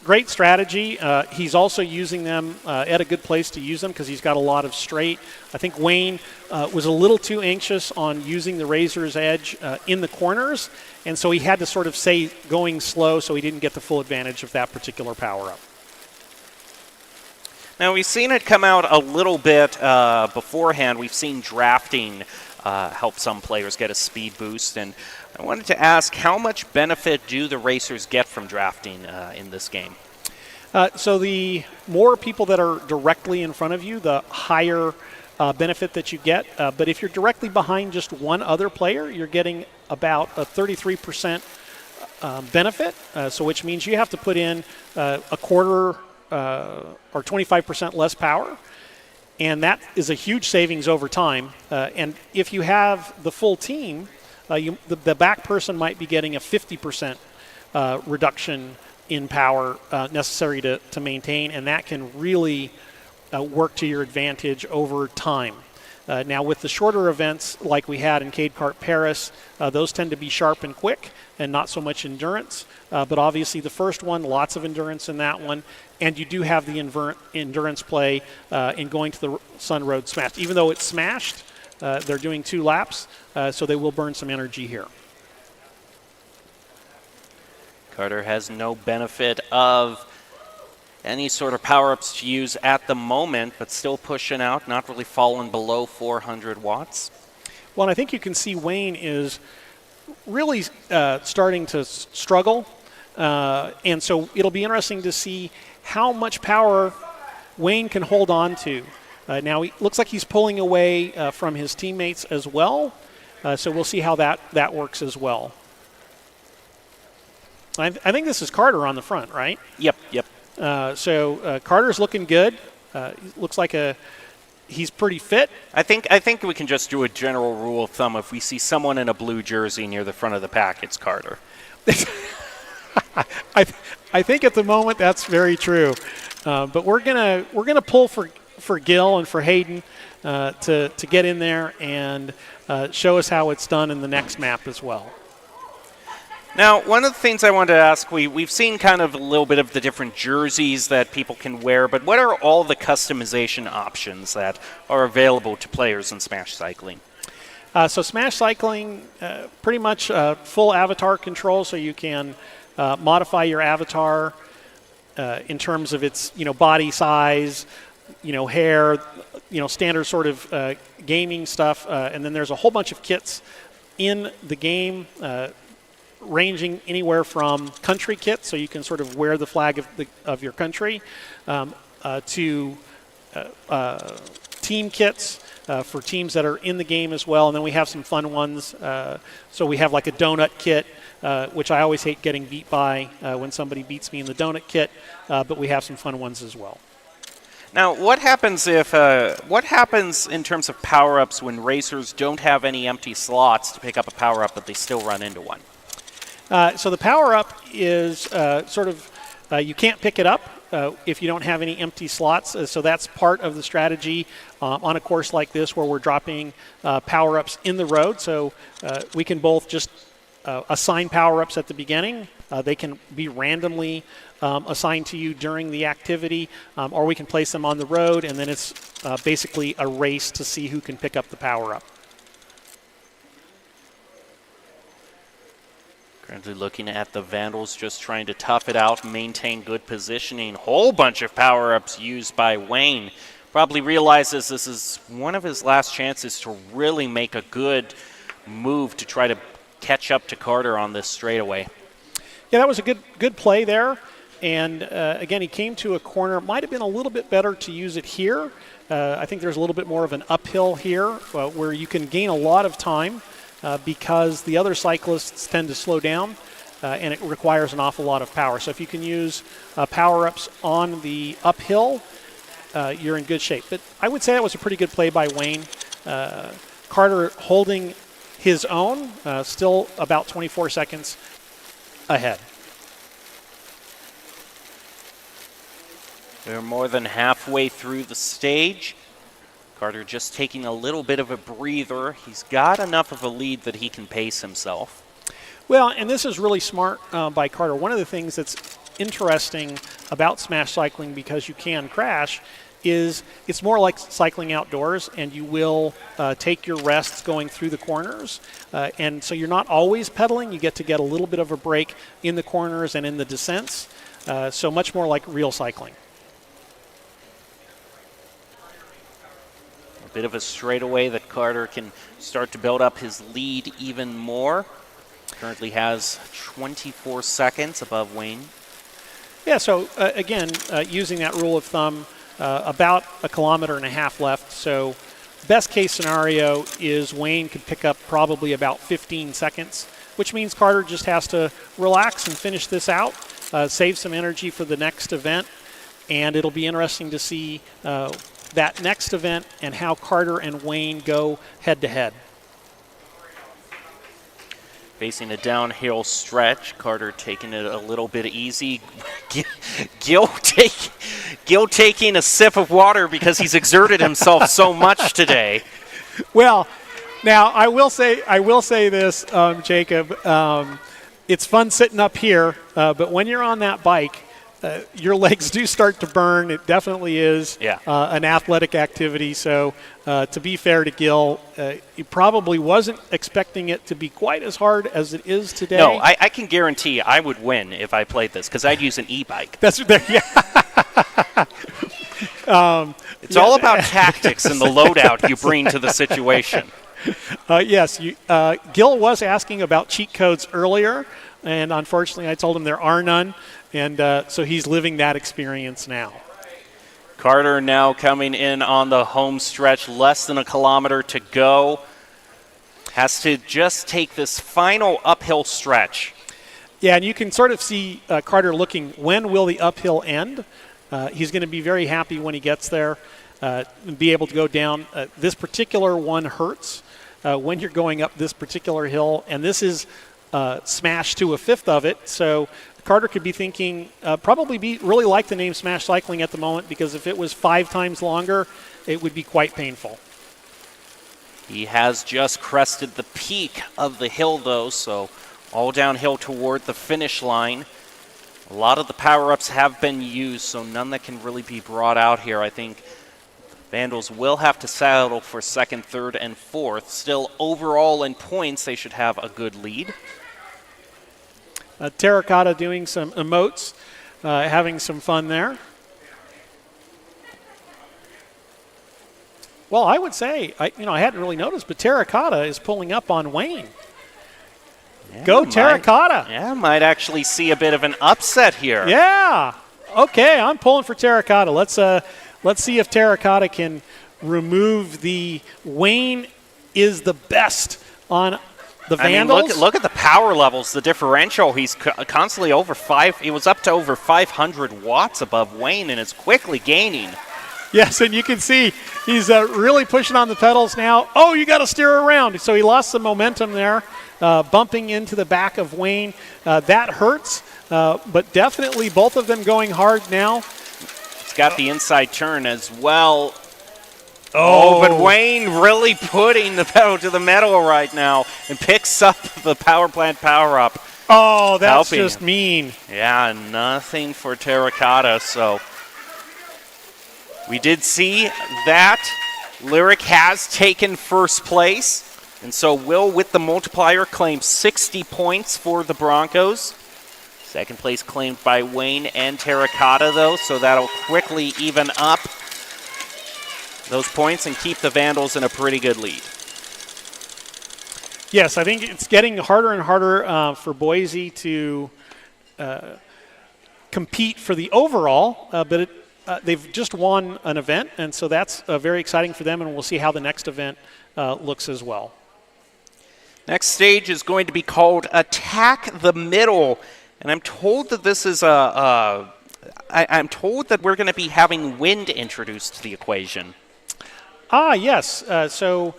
Great strategy. He's also using them at a good place to use them because he's got a lot of straight. I think Wayne was a little too anxious on using the Razor's Edge in the corners, and so he had to sort of say going slow so he didn't get the full advantage of that particular power-up. Now, we've seen it come out a little bit beforehand. We've seen drafting help some players get a speed boost, and I wanted to ask, how much benefit do the racers get from drafting in this game? So the more people that are directly in front of you, the higher benefit that you get. But if you're directly behind just one other player, you're getting about a 33% benefit, so which means you have to put in a quarter or 25% less power, and that is a huge savings over time. And if you have the full team, the back person might be getting a 50% reduction in power necessary to maintain, and that can really work to your advantage over time. Now, with the shorter events like we had in Cade Kart Paris, those tend to be sharp and quick and not so much endurance. But obviously the first one, lots of endurance in that one. And you do have the endurance play in going to the Sun Road Smashed. Even though it's smashed, they're doing 2 laps, so they will burn some energy here. Carter has no benefit of any sort of power-ups to use at the moment, but still pushing out, not really falling below 400 watts. Well, and I think you can see Wayne is really starting to struggle, and so it'll be interesting to see how much power Wayne can hold on to. Now, he looks like he's pulling away from his teammates as well, so we'll see how that works as well. I think this is Carter on the front, right? Yep. So Carter's looking good. Looks like he's pretty fit. I think we can just do a general rule of thumb. If we see someone in a blue jersey near the front of the pack, it's Carter. I think at the moment that's very true. But we're gonna pull for Gil and for Hayden to get in there and show us how it's done in the next map as well. Now, one of the things I wanted to ask, we've seen kind of a little bit of the different jerseys that people can wear, but what are all the customization options that are available to players in Smash Cycling? So Smash Cycling, pretty much full avatar control, so you can modify your avatar in terms of its body size, hair, standard sort of gaming stuff, and then there's a whole bunch of kits in the game. Ranging anywhere from country kits, so you can sort of wear the flag of your country, to team kits for teams that are in the game as well. And then we have some fun ones. So we have like a donut kit, which I always hate getting beat by when somebody beats me in the donut kit, but we have some fun ones as well. Now, what happens in terms of power-ups when racers don't have any empty slots to pick up a power-up, but they still run into one? So the power-up is you can't pick it up if you don't have any empty slots. So that's part of the strategy on a course like this where we're dropping power-ups in the road. So we can both just assign power-ups at the beginning. They can be randomly assigned to you during the activity, or we can place them on the road, and then it's basically a race to see who can pick up the power-up. Currently looking at the Vandals, just trying to tough it out, maintain good positioning. Whole bunch of power-ups used by Wayne. Probably realizes this is one of his last chances to really make a good move to try to catch up to Carter on this straightaway. Yeah, that was a good play there. And again, he came to a corner. Might have been a little bit better to use it here. I think there's a little bit more of an uphill here where you can gain a lot of time. Because the other cyclists tend to slow down, and it requires an awful lot of power. So if you can use power-ups on the uphill, you're in good shape. But I would say that was a pretty good play by Wayne. Carter holding his own, still about 24 seconds ahead. We're more than halfway through the stage. Carter just taking a little bit of a breather. He's got enough of a lead that he can pace himself. Well, and this is really smart by Carter. One of the things that's interesting about smash cycling, because you can crash, is it's more like cycling outdoors, and you will take your rests going through the corners. And so you're not always pedaling. You get a little bit of a break in the corners and in the descents. So much more like real cycling. A bit of a straightaway that Carter can start to build up his lead even more. Currently has 24 seconds above Wayne. Yeah, so again, using that rule of thumb, about 1.5 kilometers left. So best case scenario is Wayne could pick up probably about 15 seconds, which means Carter just has to relax and finish this out, save some energy for the next event, and it'll be interesting to see that next event and how Carter and Wayne go head-to-head. Facing a downhill stretch, Carter taking it a little bit easy. Gil taking a sip of water because he's exerted himself so much today. Well, now I will say this, Jacob. It's fun sitting up here, but when you're on that bike, your legs do start to burn. It definitely is an athletic activity. So to be fair to Gil, he probably wasn't expecting it to be quite as hard as it is today. No, I can guarantee I would win if I played this because I'd use an e-bike. That's yeah. It's all about tactics and the loadout you bring to the situation. Yes, Gil was asking about cheat codes earlier, and unfortunately I told him there are none. And so he's living that experience now. Carter now coming in on the home stretch, less than 1 kilometer to go. Has to just take this final uphill stretch. Yeah, and you can sort of see Carter looking, when will the uphill end? He's going to be very happy when he gets there and be able to go down. This particular one hurts when you're going up this particular hill, and this is smashed to 1/5 of it. So Carter could be thinking, really like the name Smash Cycling at the moment, because if it was 5 times longer, it would be quite painful. He has just crested the peak of the hill, though, so all downhill toward the finish line. A lot of the power-ups have been used, so none that can really be brought out here. I think Vandals will have to settle for 2nd, 3rd, and 4th. Still, overall in points, they should have a good lead. Terracotta doing some emotes, having some fun there. Well, I would say, I hadn't really noticed, but Terracotta is pulling up on Wayne. Yeah, go Terracotta! Might actually see a bit of an upset here. Yeah. Okay, I'm pulling for Terracotta. Let's see if Terracotta can remove the Wayne is the best on the Vandals. I mean, look at the power levels, the differential. He's constantly over 5. He was up to over 500 watts above Wayne, and it's quickly gaining. Yes, and you can see he's really pushing on the pedals now. Oh, you got to steer around. So he lost some momentum there, bumping into the back of Wayne. That hurts, but definitely both of them going hard now. He's got the inside turn as well. Oh, but Wayne really putting the pedal to the metal right now and picks up the power plant power-up. Oh, that's just mean. Yeah, nothing for Terracotta, so we did see that. Lyric has taken first place, and so will, with the multiplier, claim 60 points for the Broncos. 2nd place claimed by Wayne and Terracotta, though, so that'll quickly even up those points and keep the Vandals in a pretty good lead. Yes, I think it's getting harder and harder for Boise to compete for the overall, but they've just won an event, and so that's very exciting for them, and we'll see how the next event looks as well. Next stage is going to be called Attack the Middle, and I'm told that this is I'm told that we're going to be having wind introduced to the equation. Ah, yes. So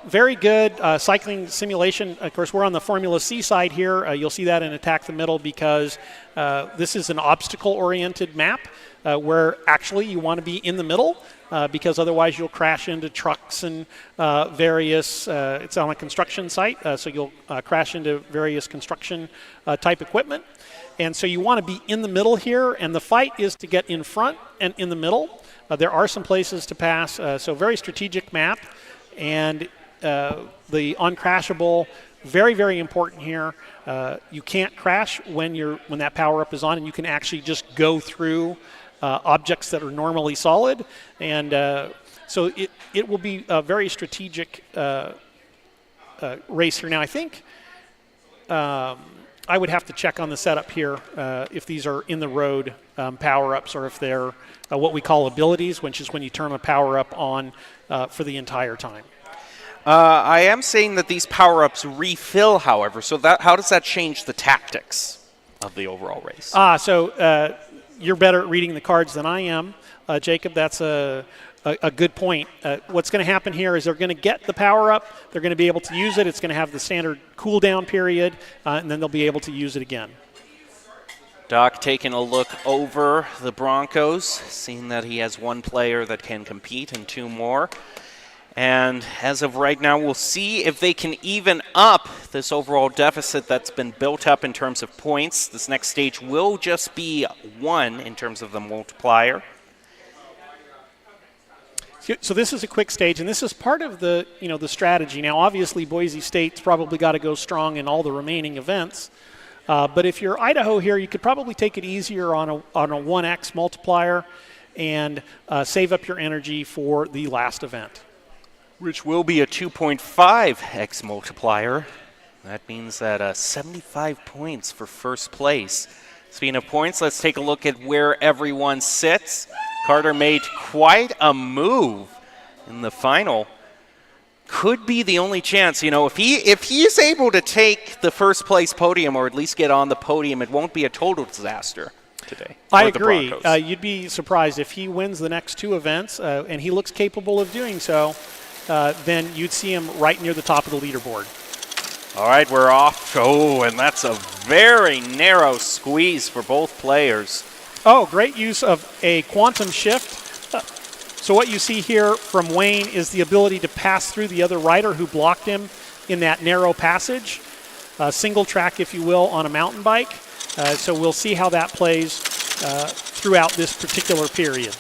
Very good cycling simulation. Of course, we're on the Formula C side here. You'll see that in Attack the Middle because this is an obstacle-oriented map where actually you want to be in the middle because otherwise you'll crash into trucks and various, it's on a construction site, so you'll crash into various construction type equipment. And so you want to be in the middle here, and the fight is to get in front and in the middle. There are some places to pass, so very strategic map. And the uncrashable, very, very important here. You can't crash when that power-up is on, and you can actually just go through objects that are normally solid. And so it will be a very strategic race here. Now, I think I would have to check on the setup here if these are in-the-road power-ups or if they're what we call abilities, which is when you turn a power-up on for the entire time. I am saying that these power-ups refill, however, so how does that change the tactics of the overall race? So you're better at reading the cards than I am, Jacob. That's a good point. What's going to happen here is they're going to get the power-up, they're going to be able to use it, it's going to have the standard cooldown period, and then they'll be able to use it again. Doc taking a look over the Broncos, seeing that he has one player that can compete and two more. And as of right now, we'll see if they can even up this overall deficit that's been built up in terms of points. This next stage will just be 1 in terms of the multiplier. So this is a quick stage, and this is part of the strategy. Now, obviously, Boise State's probably got to go strong in all the remaining events. But if you're Idaho here, you could probably take it easier on a 1x multiplier and save up your energy for the last event. Which will be a 2.5x multiplier. That means that 75 points for first place. Speaking of points, let's take a look at where everyone sits. Carter made quite a move in the final. Could be the only chance, if he is able to take the first place podium or at least get on the podium, it won't be a total disaster today. I agree. You'd be surprised if he wins the next 2 events, and he looks capable of doing so. Then you'd see him right near the top of the leaderboard. All right, we're off. Oh, and that's a very narrow squeeze for both players. Oh, great use of a quantum shift. So what you see here from Wayne is the ability to pass through the other rider who blocked him in that narrow passage. Single track, if you will, on a mountain bike. So we'll see how that plays throughout this particular period.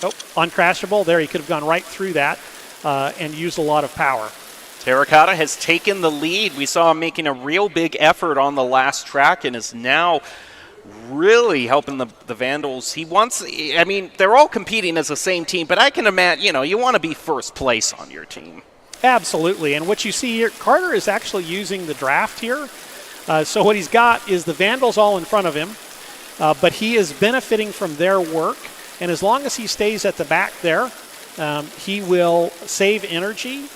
Oh, uncrashable. There, he could have gone right through that. And use a lot of power. Terracotta has taken the lead. We saw him making a real big effort on the last track and is now really helping the Vandals. They're all competing as the same team, but I can imagine, you want to be first place on your team. Absolutely. And what you see here, Carter is actually using the draft here. So what he's got is the Vandals all in front of him, but he is benefiting from their work. And as long as he stays at the back there, he will save energy,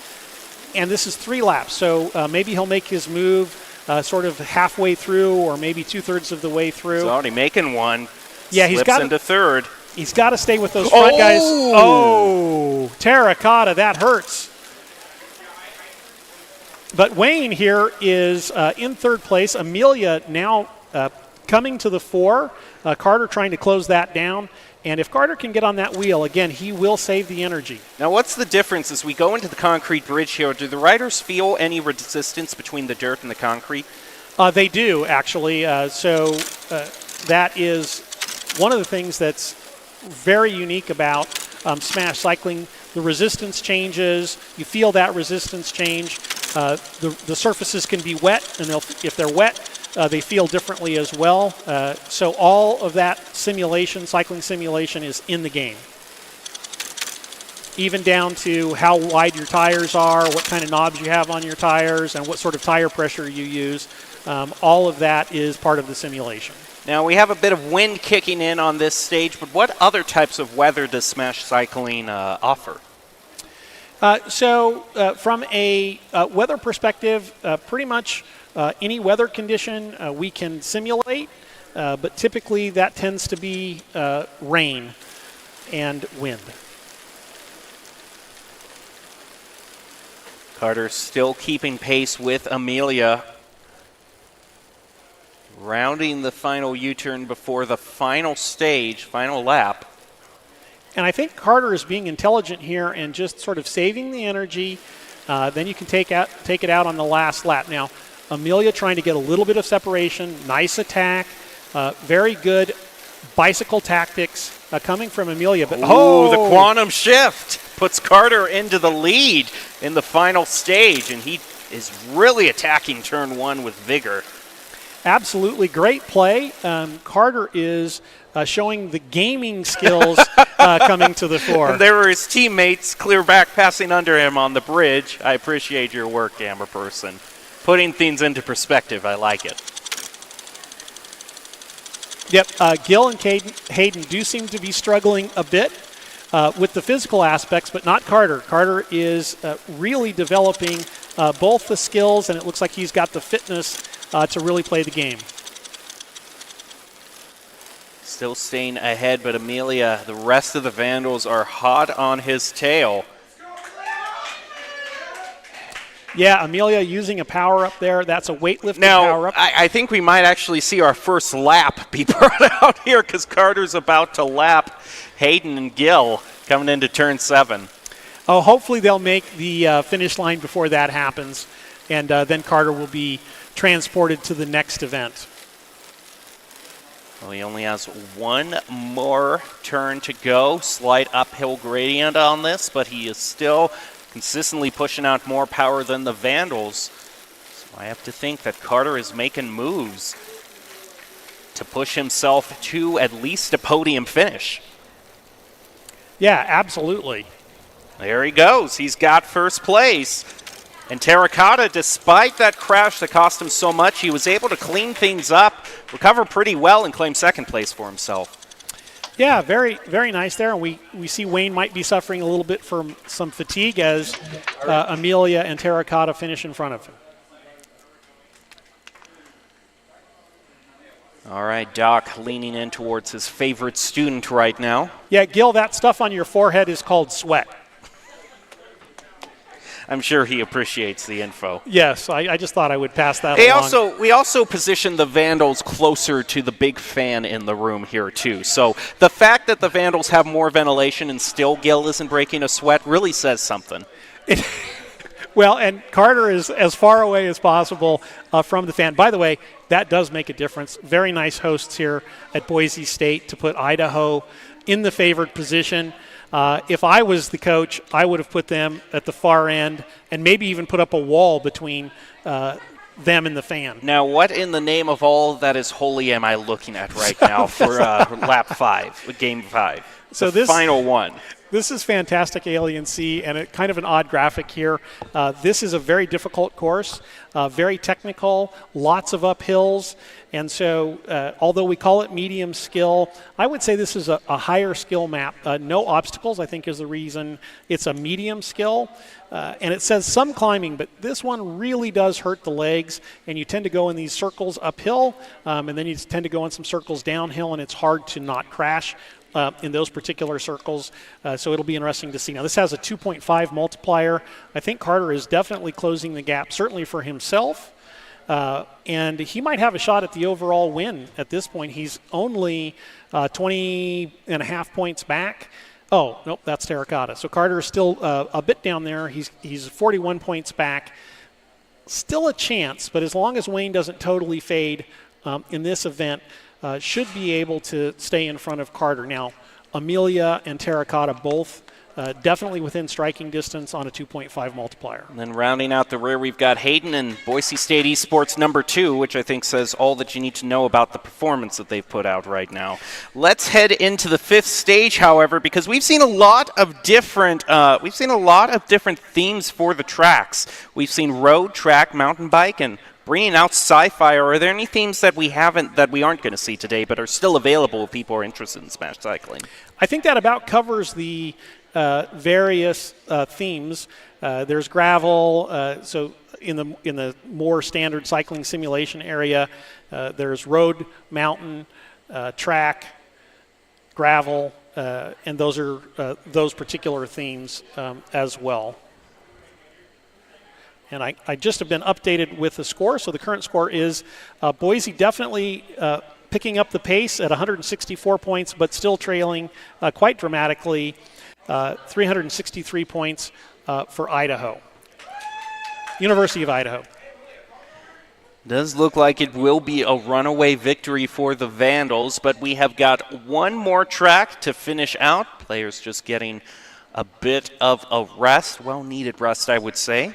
and this is 3 laps. So maybe he'll make his move sort of halfway through or maybe 2/3 of the way through. He's already making one. Yeah, he's got into third. He's got to stay with those front guys. Oh, Terracotta, that hurts. But Wayne here is in 3rd place. Amelia now coming to the fore. Carter trying to close that down. And if Carter can get on that wheel, again, he will save the energy. Now, what's the difference as we go into the concrete bridge here? Do the riders feel any resistance between the dirt and the concrete? They do, actually. So that is one of the things that's very unique about Smash Cycling. The resistance changes. You feel that resistance change. The surfaces can be wet, and if they're wet, they feel differently as well. So all of that simulation, cycling simulation, is in the game. Even down to how wide your tires are, what kind of knobs you have on your tires, and what sort of tire pressure you use. All of that is part of the simulation. Now, we have a bit of wind kicking in on this stage, but what other types of weather does Smash Cycling offer? From a weather perspective, pretty much any weather condition we can simulate, but typically that tends to be rain and wind. Carter still keeping pace with Amelia. Rounding the final U-turn before the final stage, final lap. And I think Carter is being intelligent here and just sort of saving the energy. Then you can take it out on the last lap. Now, Amelia trying to get a little bit of separation. Nice attack. Very good bicycle tactics coming from Amelia. But the quantum shift puts Carter into the lead in the final stage, and he is really attacking turn one with vigor. Absolutely great play. Carter is showing the gaming skills coming to the fore. And there were his teammates clear back passing under him on the bridge. I appreciate your work, Amber Person. Putting things into perspective, I like it. Yep, Gil and Hayden do seem to be struggling a bit with the physical aspects, but not Carter. Carter is really developing both the skills, and it looks like he's got the fitness to really play the game. Still staying ahead, but Amelia, the rest of the Vandals are hot on his tail. Yeah, Amelia using a power-up there. That's a weightlifting power-up. Now, I think we might actually see our first lap be brought out here because Carter's about to lap Hayden and Gil coming into turn 7. Oh, hopefully they'll make the finish line before that happens, and then Carter will be transported to the next event. Well, he only has one more turn to go. Slight uphill gradient on this, but he is still consistently pushing out more power than the Vandals. So I have to think that Carter is making moves to push himself to at least a podium finish. Yeah, absolutely. There he goes. He's got first place. And Terracotta, despite that crash that cost him so much, he was able to clean things up, recover pretty well, and claim second place for himself. Yeah, very, very nice there. And we see Wayne might be suffering a little bit from some fatigue as Amelia and Terracotta finish in front of him. All right, Doc leaning in towards his favorite student right now. Yeah, Gil, that stuff on your forehead is called sweat. I'm sure he appreciates the info. Yes, I just thought I would pass that along. We also positioned the Vandals closer to the big fan in the room here, too. So the fact that the Vandals have more ventilation and still Gil isn't breaking a sweat really says something. Well, and Carter is as far away as possible from the fan. By the way, that does make a difference. Very nice hosts here at Boise State to put Idaho in the favored position. If I was the coach, I would have put them at the far end and maybe even put up a wall between them and the fan. Now, what in the name of all that is holy am I looking at right now for lap 5, game 5? So the final one. This is fantastic, Alien C, and kind of an odd graphic here. This is a very difficult course, very technical, lots of uphills. And so although we call it medium skill, I would say this is a higher skill map. No obstacles, I think, is the reason it's a medium skill. And it says some climbing, but this one really does hurt the legs. And you tend to go in these circles uphill, and then you tend to go in some circles downhill, and it's hard to not crash in those particular circles. So it'll be interesting to see. Now, this has a 2.5 multiplier. I think Carter is definitely closing the gap, certainly for himself. And he might have a shot at the overall win at this point. He's only 20 and a half points back. Oh, nope, that's Terracotta. So Carter is still a bit down there. He's 41 points back. Still a chance, but as long as Wayne doesn't totally fade in this event, should be able to stay in front of Carter. Now, Amelia and Terracotta both definitely within striking distance on a 2.5 multiplier. And then rounding out the rear, we've got Hayden and Boise State Esports number 2, which I think says all that you need to know about the performance that they've put out right now. Let's head into the 5th stage, however, because we've seen a lot of different themes for the tracks. We've seen road, track, mountain bike, and bringing out sci-fi. Are there any themes that we aren't going to see today, but are still available if people are interested in Smash Cycling? I think that about covers the various themes. There's gravel. So in the more standard cycling simulation area, there's road, mountain, track, gravel, and those are those particular themes as well. And I just have been updated with the score. So the current score is Boise definitely picking up the pace at 164 points, but still trailing quite dramatically, 363 points for Idaho. University of Idaho. Does look like it will be a runaway victory for the Vandals, but we have got one more track to finish out. Players just getting a bit of a rest, well-needed rest, I would say.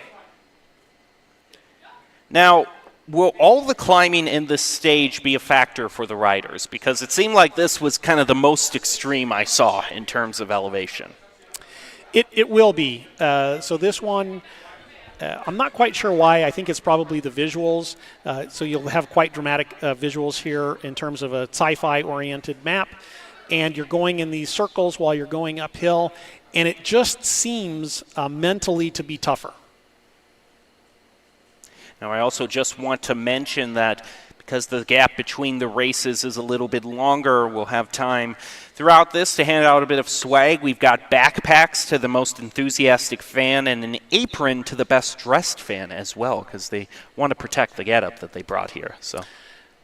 Now, will all the climbing in this stage be a factor for the riders? Because it seemed like this was kind of the most extreme I saw in terms of elevation. It will be. So this one, I'm not quite sure why. I think it's probably the visuals. So you'll have quite dramatic visuals here in terms of a sci-fi oriented map. And you're going in these circles while you're going uphill. And it just seems mentally to be tougher. Now, I also just want to mention that because the gap between the races is a little bit longer, we'll have time throughout this to hand out a bit of swag. We've got backpacks to the most enthusiastic fan and an apron to the best dressed fan as well, because they want to protect the getup that they brought here. So,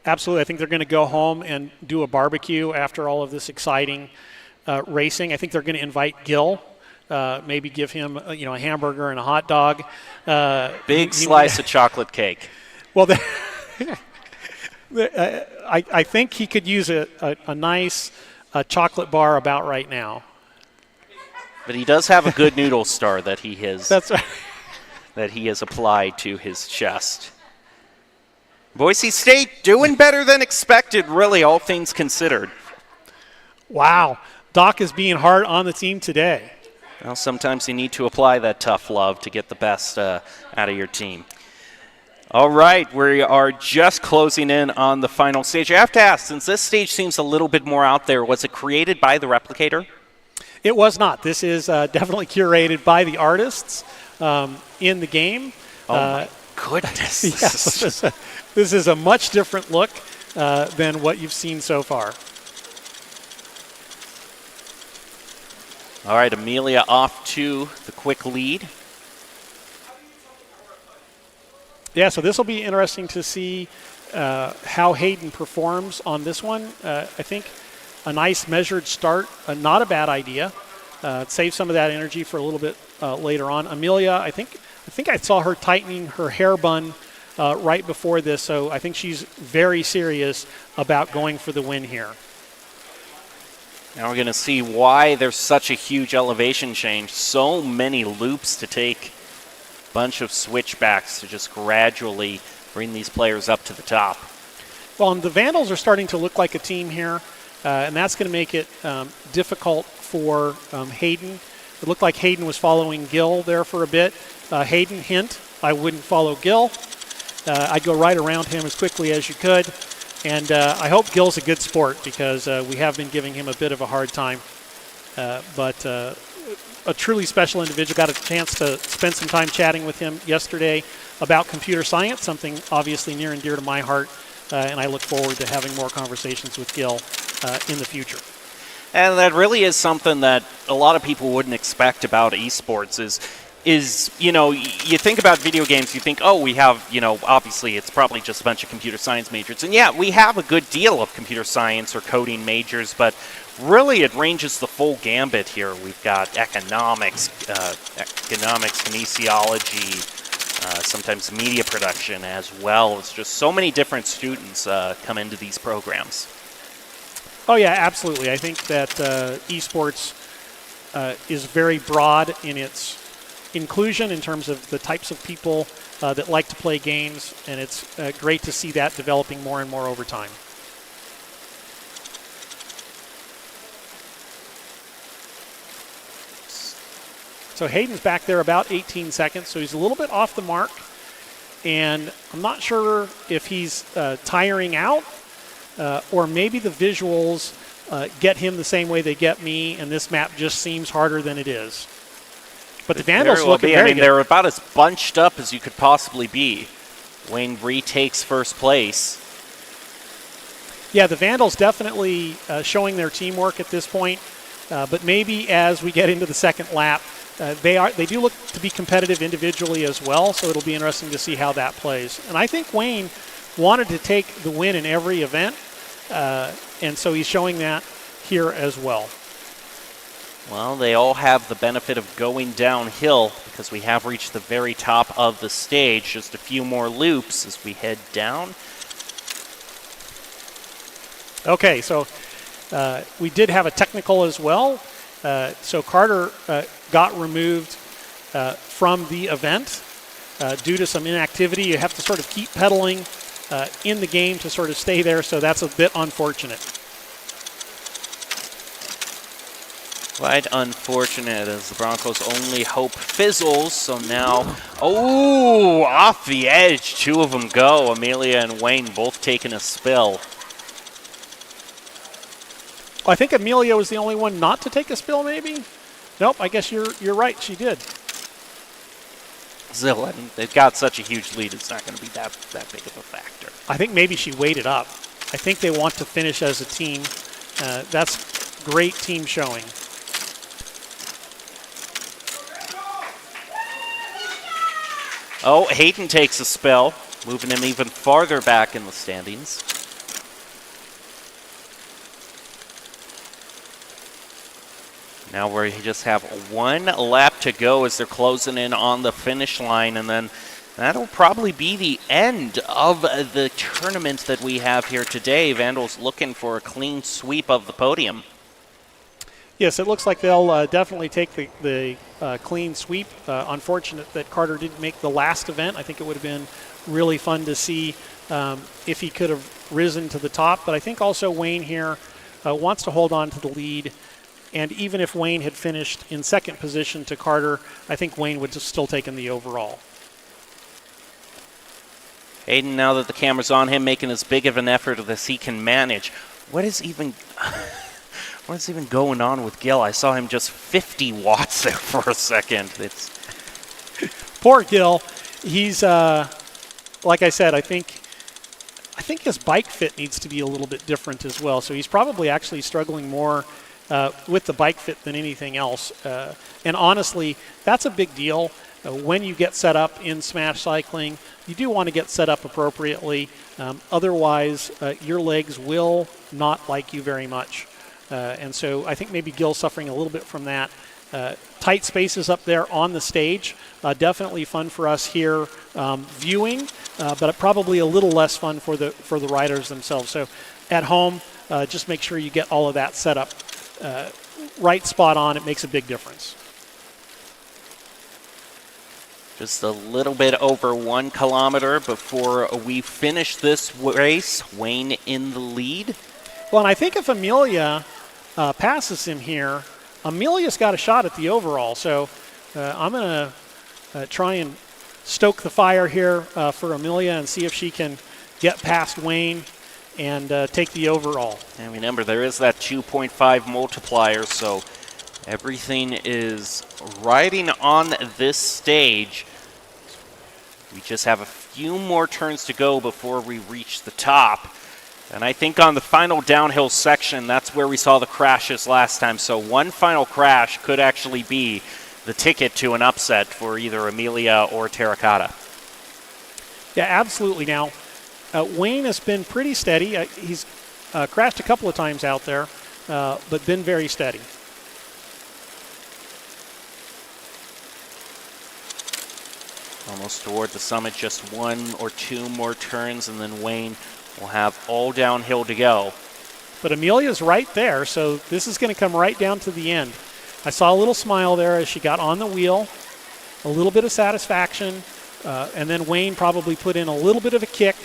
absolutely. I think they're going to go home and do a barbecue after all of this exciting racing. I think they're going to invite Gil. Maybe give him, a hamburger and a hot dog. Big slice of chocolate cake. Well, I think he could use a nice chocolate bar about right now. But he does have a good noodle star that he has. That's right. That he has applied to his chest. Boise State doing better than expected, really, all things considered. Wow. Doc is being hard on the team today. Well, sometimes you need to apply that tough love to get the best out of your team. All right, we are just closing in on the final stage. I have to ask, since this stage seems a little bit more out there, was it created by the Replicator? It was not. This is definitely curated by the artists in the game. Oh, my goodness. Yes, this is a much different look than what you've seen so far. All right, Amelia off to the quick lead. Yeah, so this will be interesting to see how Hayden performs on this one. I think a nice measured start, not a bad idea. Save some of that energy for a little bit later on. Amelia, I think I saw her tightening her hair bun right before this, so I think she's very serious about going for the win here. Now we're going to see why there's such a huge elevation change. So many loops to take. Bunch of switchbacks to just gradually bring these players up to the top. Well, and the Vandals are starting to look like a team here, and that's going to make it difficult for Hayden. It looked like Hayden was following Gil there for a bit. Hayden, hint, I wouldn't follow Gil. I'd go right around him as quickly as you could. And I hope Gil's a good sport because we have been giving him a bit of a hard time. But a truly special individual. Got a chance to spend some time chatting with him yesterday about computer science, something obviously near and dear to my heart. And I look forward to having more conversations with Gil in the future. And that really is something that a lot of people wouldn't expect about esports is, you think about video games, you think, oh, we have, obviously it's probably just a bunch of computer science majors. And yeah, we have a good deal of computer science or coding majors, but really it ranges the full gambit here. We've got economics, kinesiology, sometimes media production as well. It's just so many different students come into these programs. Oh, yeah, absolutely. I think that esports is very broad in its inclusion in terms of the types of people that like to play games, and it's great to see that developing more and more over time. So Hayden's back there about 18 seconds, so he's a little bit off the mark, and I'm not sure if he's tiring out or maybe the visuals get him the same way they get me, and this map just seems harder than it is. But the Vandals looking very good. They're about as bunched up as you could possibly be. Wayne retakes first place. Yeah, the Vandals definitely showing their teamwork at this point. but maybe as we get into the second lap, they do look to be competitive individually as well, so it'll be interesting to see how that plays. And I think Wayne wanted to take the win in every event, and so he's showing that here as well. Well, they all have the benefit of going downhill because we have reached the very top of the stage. Just a few more loops as we head down. Okay, so we did have a technical as well. So Carter got removed from the event due to some inactivity. You have to sort of keep pedaling in the game to sort of stay there, so that's a bit unfortunate. Quite unfortunate as the Broncos' only hope fizzles. So now, oh, off the edge, two of them go. Amelia and Wayne both taking a spill. I think Amelia was the only one not to take a spill, maybe? Nope, I guess you're right, she did. Still, I mean, they've got such a huge lead, it's not going to be that big of a factor. I think maybe she waited up. I think they want to finish as a team. That's great team showing. Oh, Hayden takes a spill, moving him even farther back in the standings. Now we just have one lap to go as they're closing in on the finish line, and then that'll probably be the end of the tournament that we have here today. Vandals looking for a clean sweep of the podium. Yes, it looks like they'll definitely take the clean sweep. Unfortunate that Carter didn't make the last event. I think it would have been really fun to see if he could have risen to the top. But I think also Wayne here wants to hold on to the lead. And even if Wayne had finished in second position to Carter, I think Wayne would have still taken the overall. Hayden, now that the camera's on him, making as big of an effort as he can manage. What is even going on with Gil? I saw him just 50 watts there for a second. It's poor Gil. He's like I said, I think his bike fit needs to be a little bit different as well. So he's probably actually struggling more with the bike fit than anything else. And honestly, that's a big deal. When you get set up in Smash Cycling, you do want to get set up appropriately. Otherwise, your legs will not like you very much. And so I think maybe Gil's suffering a little bit from that. Tight spaces up there on the stage. Definitely fun for us here viewing, but probably a little less fun for the riders themselves. So at home, just make sure you get all of that set up right spot on. It makes a big difference. Just a little bit over 1 kilometer before we finish this race. Wayne in the lead. Well, and I think if Amelia passes him here, Amelia's got a shot at the overall. So I'm going to try and stoke the fire here for Amelia and see if she can get past Wayne and take the overall. And remember, there is that 2.5 multiplier, so everything is riding on this stage. We just have a few more turns to go before we reach the top. And I think on the final downhill section, that's where we saw the crashes last time. So one final crash could actually be the ticket to an upset for either Amelia or Terracotta. Yeah, absolutely. Now, Wayne has been pretty steady. He's crashed a couple of times out there, but been very steady. Almost toward the summit, just 1 or 2 more turns, and then Wayne will have all downhill to go. But Amelia's right there, so this is going to come right down to the end. I saw a little smile there as she got on the wheel, a little bit of satisfaction, and then Wayne probably put in a little bit of a kick.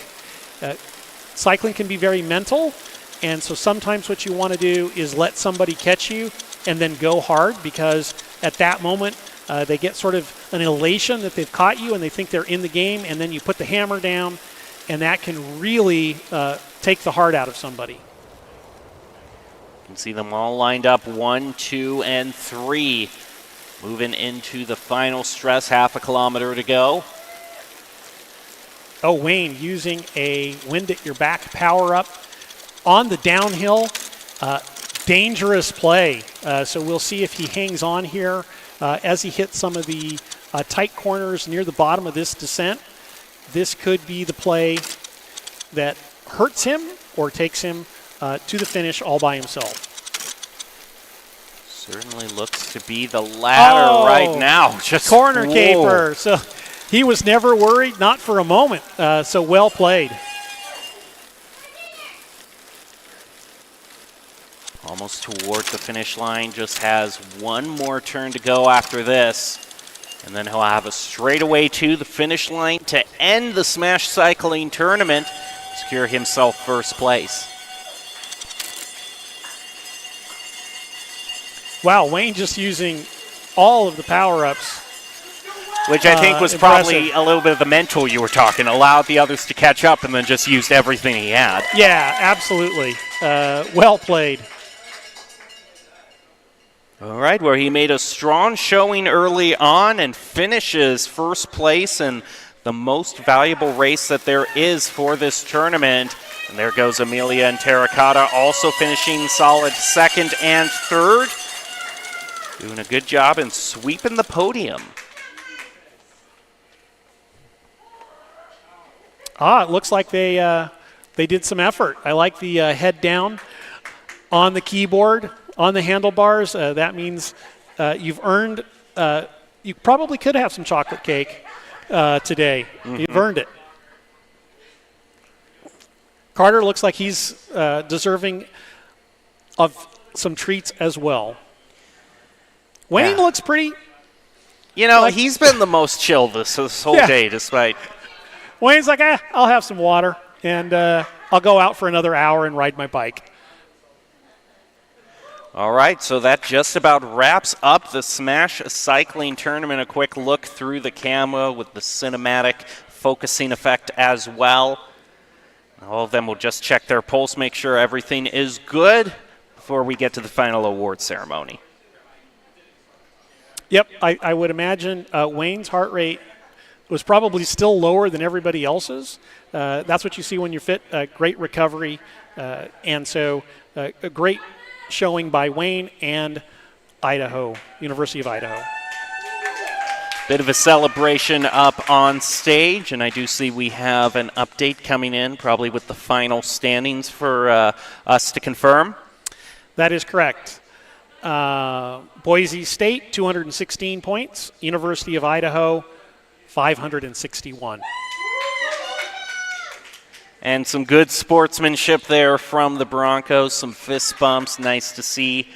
Cycling can be very mental, and so sometimes what you want to do is let somebody catch you and then go hard, because at that moment they get sort of an elation that they've caught you and they think they're in the game, and then you put the hammer down, and that can really take the heart out of somebody. You can see them all lined up, 1, 2, and 3. Moving into the final stress, half a kilometer to go. Oh, Wayne using a wind at your back power up on the downhill. dangerous play. So we'll see if he hangs on here as he hits some of the tight corners near the bottom of this descent. This could be the play that hurts him or takes him to the finish all by himself. Certainly looks to be the latter right now. Just corner caper. So he was never worried, not for a moment. So well played. Almost toward the finish line, just has one more turn to go after this. And then he'll have a straightaway to the finish line to end the Smash Cycling tournament, secure himself first place. Wow, Wayne just using all of the power-ups. Which I think was probably a little bit of the mental you were talking, allowed the others to catch up and then just used everything he had. Yeah, absolutely. Well played. All right, where he made a strong showing early on and finishes first place in the most valuable race that there is for this tournament. And there goes Amelia and Terracotta also finishing solid second and third. Doing a good job and sweeping the podium. It looks like they did some effort. I like the head down on the keyboard, on the handlebars. That means you've earned, you probably could have some chocolate cake today. Mm-hmm. You've earned it. Carter looks like he's deserving of some treats as well. Wayne looks pretty... You know, he's been the most chill this whole day, despite... Wayne's like, I'll have some water, and I'll go out for another hour and ride my bike. All right, so that just about wraps up the Smash Cycling Tournament. A quick look through the camera with the cinematic focusing effect as well. All of them will just check their pulse, make sure everything is good before we get to the final award ceremony. Yep, I would imagine Wayne's heart rate was probably still lower than everybody else's. That's what you see when you're fit. Great recovery, and so a great showing by Wayne and Idaho, University of Idaho. Bit of a celebration up on stage, and I do see we have an update coming in, probably with the final standings for us to confirm. That is correct. Boise State, 216 points. University of Idaho, 561. And some good sportsmanship there from the Broncos, some fist bumps, nice to see.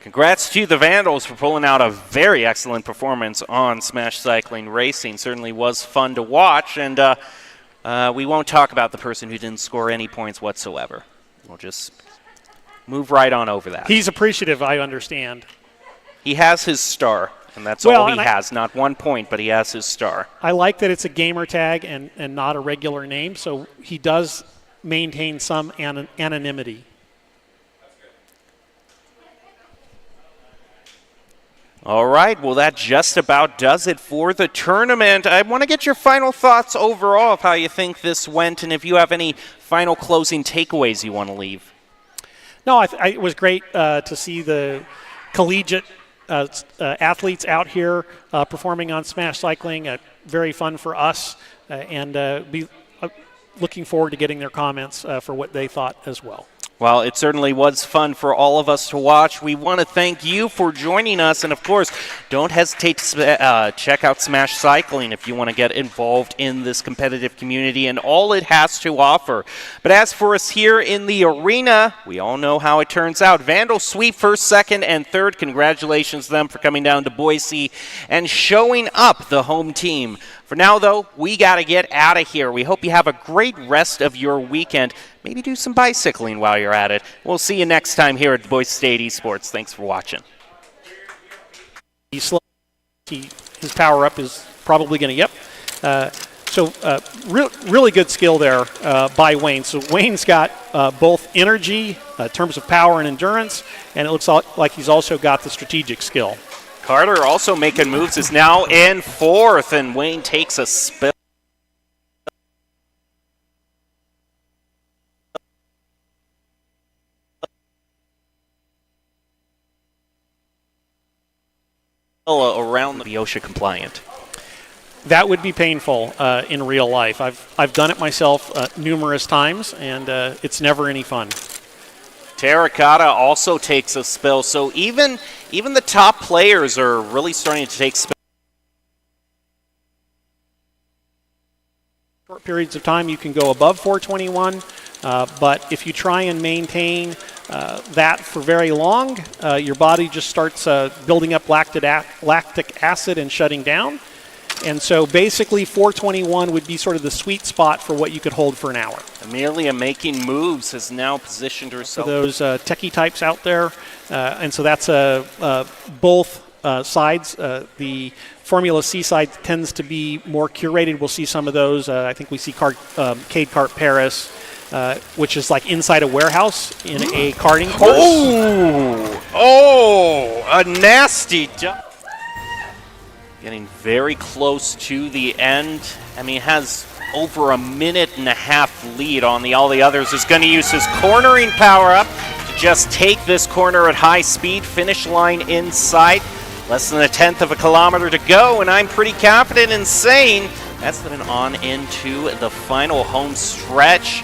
Congrats to the Vandals for pulling out a very excellent performance on Smash Cycling Racing. Certainly was fun to watch, and we won't talk about the person who didn't score any points whatsoever. We'll just move right on over that. He's appreciative, I understand. He has his star, and that's all he has. Not 1 point, but he has his star. I like that it's a gamer tag and not a regular name, so he does maintain some anonymity. All right, well, that just about does it for the tournament. I want to get your final thoughts overall of how you think this went, and if you have any final closing takeaways you want to leave. No, it was great to see the collegiate athletes out here performing on Smash Cycling. Very fun for us, and be looking forward to getting their comments for what they thought as well. Well, it certainly was fun for all of us to watch. We want to thank you for joining us. And, of course, don't hesitate to check out Smash Cycling if you want to get involved in this competitive community and all it has to offer. But as for us here in the arena, we all know how it turns out. Vandals sweep first, second, and third. Congratulations to them for coming down to Boise and showing up the home team. For now, though, we got to get out of here. We hope you have a great rest of your weekend. Maybe do some bicycling while you're at it. We'll see you next time here at Boise State Esports. Thanks for watching. His power-up is probably going to, really good skill there by Wayne. So Wayne's got both energy in terms of power and endurance, and it looks like he's also got the strategic skill. Carter also making moves, is now in fourth, and Wayne takes a spill. around the OSHA compliant. That would be painful in real life. I've done it myself numerous times, and it's never any fun. Terracotta also takes a spill, so even the top players are really starting to take spills. Short periods of time you can go above 421, but if you try and maintain that for very long, your body just starts building up lactic acid and shutting down. And so basically 421 would be sort of the sweet spot for what you could hold for an hour. Amelia making moves, has now positioned herself. For those techie types out there, and so that's both sides. The Formula C side tends to be more curated. We'll see some of those. I think we see Cade Kart Paris, which is like inside a warehouse in a karting course. Oh, a nasty jump. Getting very close to the end. I mean, has over a minute and a half lead on all the others. Is going to use his cornering power-up to just take this corner at high speed. Finish line in sight. Less than a tenth of a kilometer to go, and I'm pretty confident in saying that's been on into the final home stretch.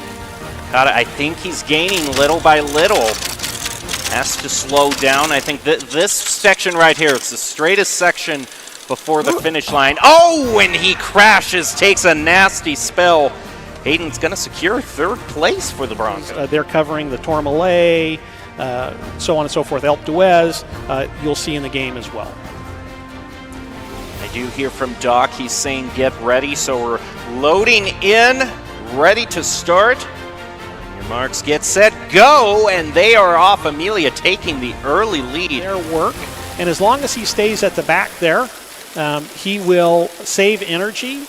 I think he's gaining little by little. Has to slow down. I think this section right here, it's the straightest section before the finish line. Oh, and he crashes, takes a nasty spill. Hayden's going to secure third place for the Broncos. They're covering the Tourmalet, so on and so forth. Alpe d'Huez, you'll see in the game as well. I do hear from Doc. He's saying get ready, so we're loading in, ready to start. Your marks, get set, go, and they are off. Amelia taking the early lead. Their work, and as long as he stays at the back there, he will save energy,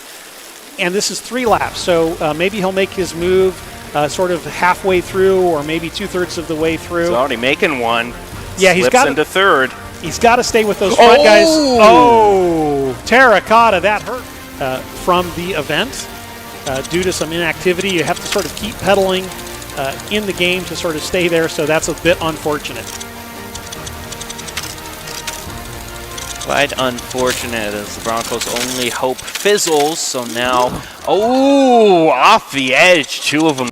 and this is 3 laps, so maybe he'll make his move sort of halfway through or maybe 2/3 of the way through. He's already making one. Yeah, Slips he's got into third. He's got to stay with those front guys. Oh, Terracotta, that hurt from the event due to some inactivity. You have to sort of keep pedaling in the game to sort of stay there, so that's a bit unfortunate. Quite unfortunate as the Broncos' only hope fizzles. So now, oh, off the edge, 2 of them.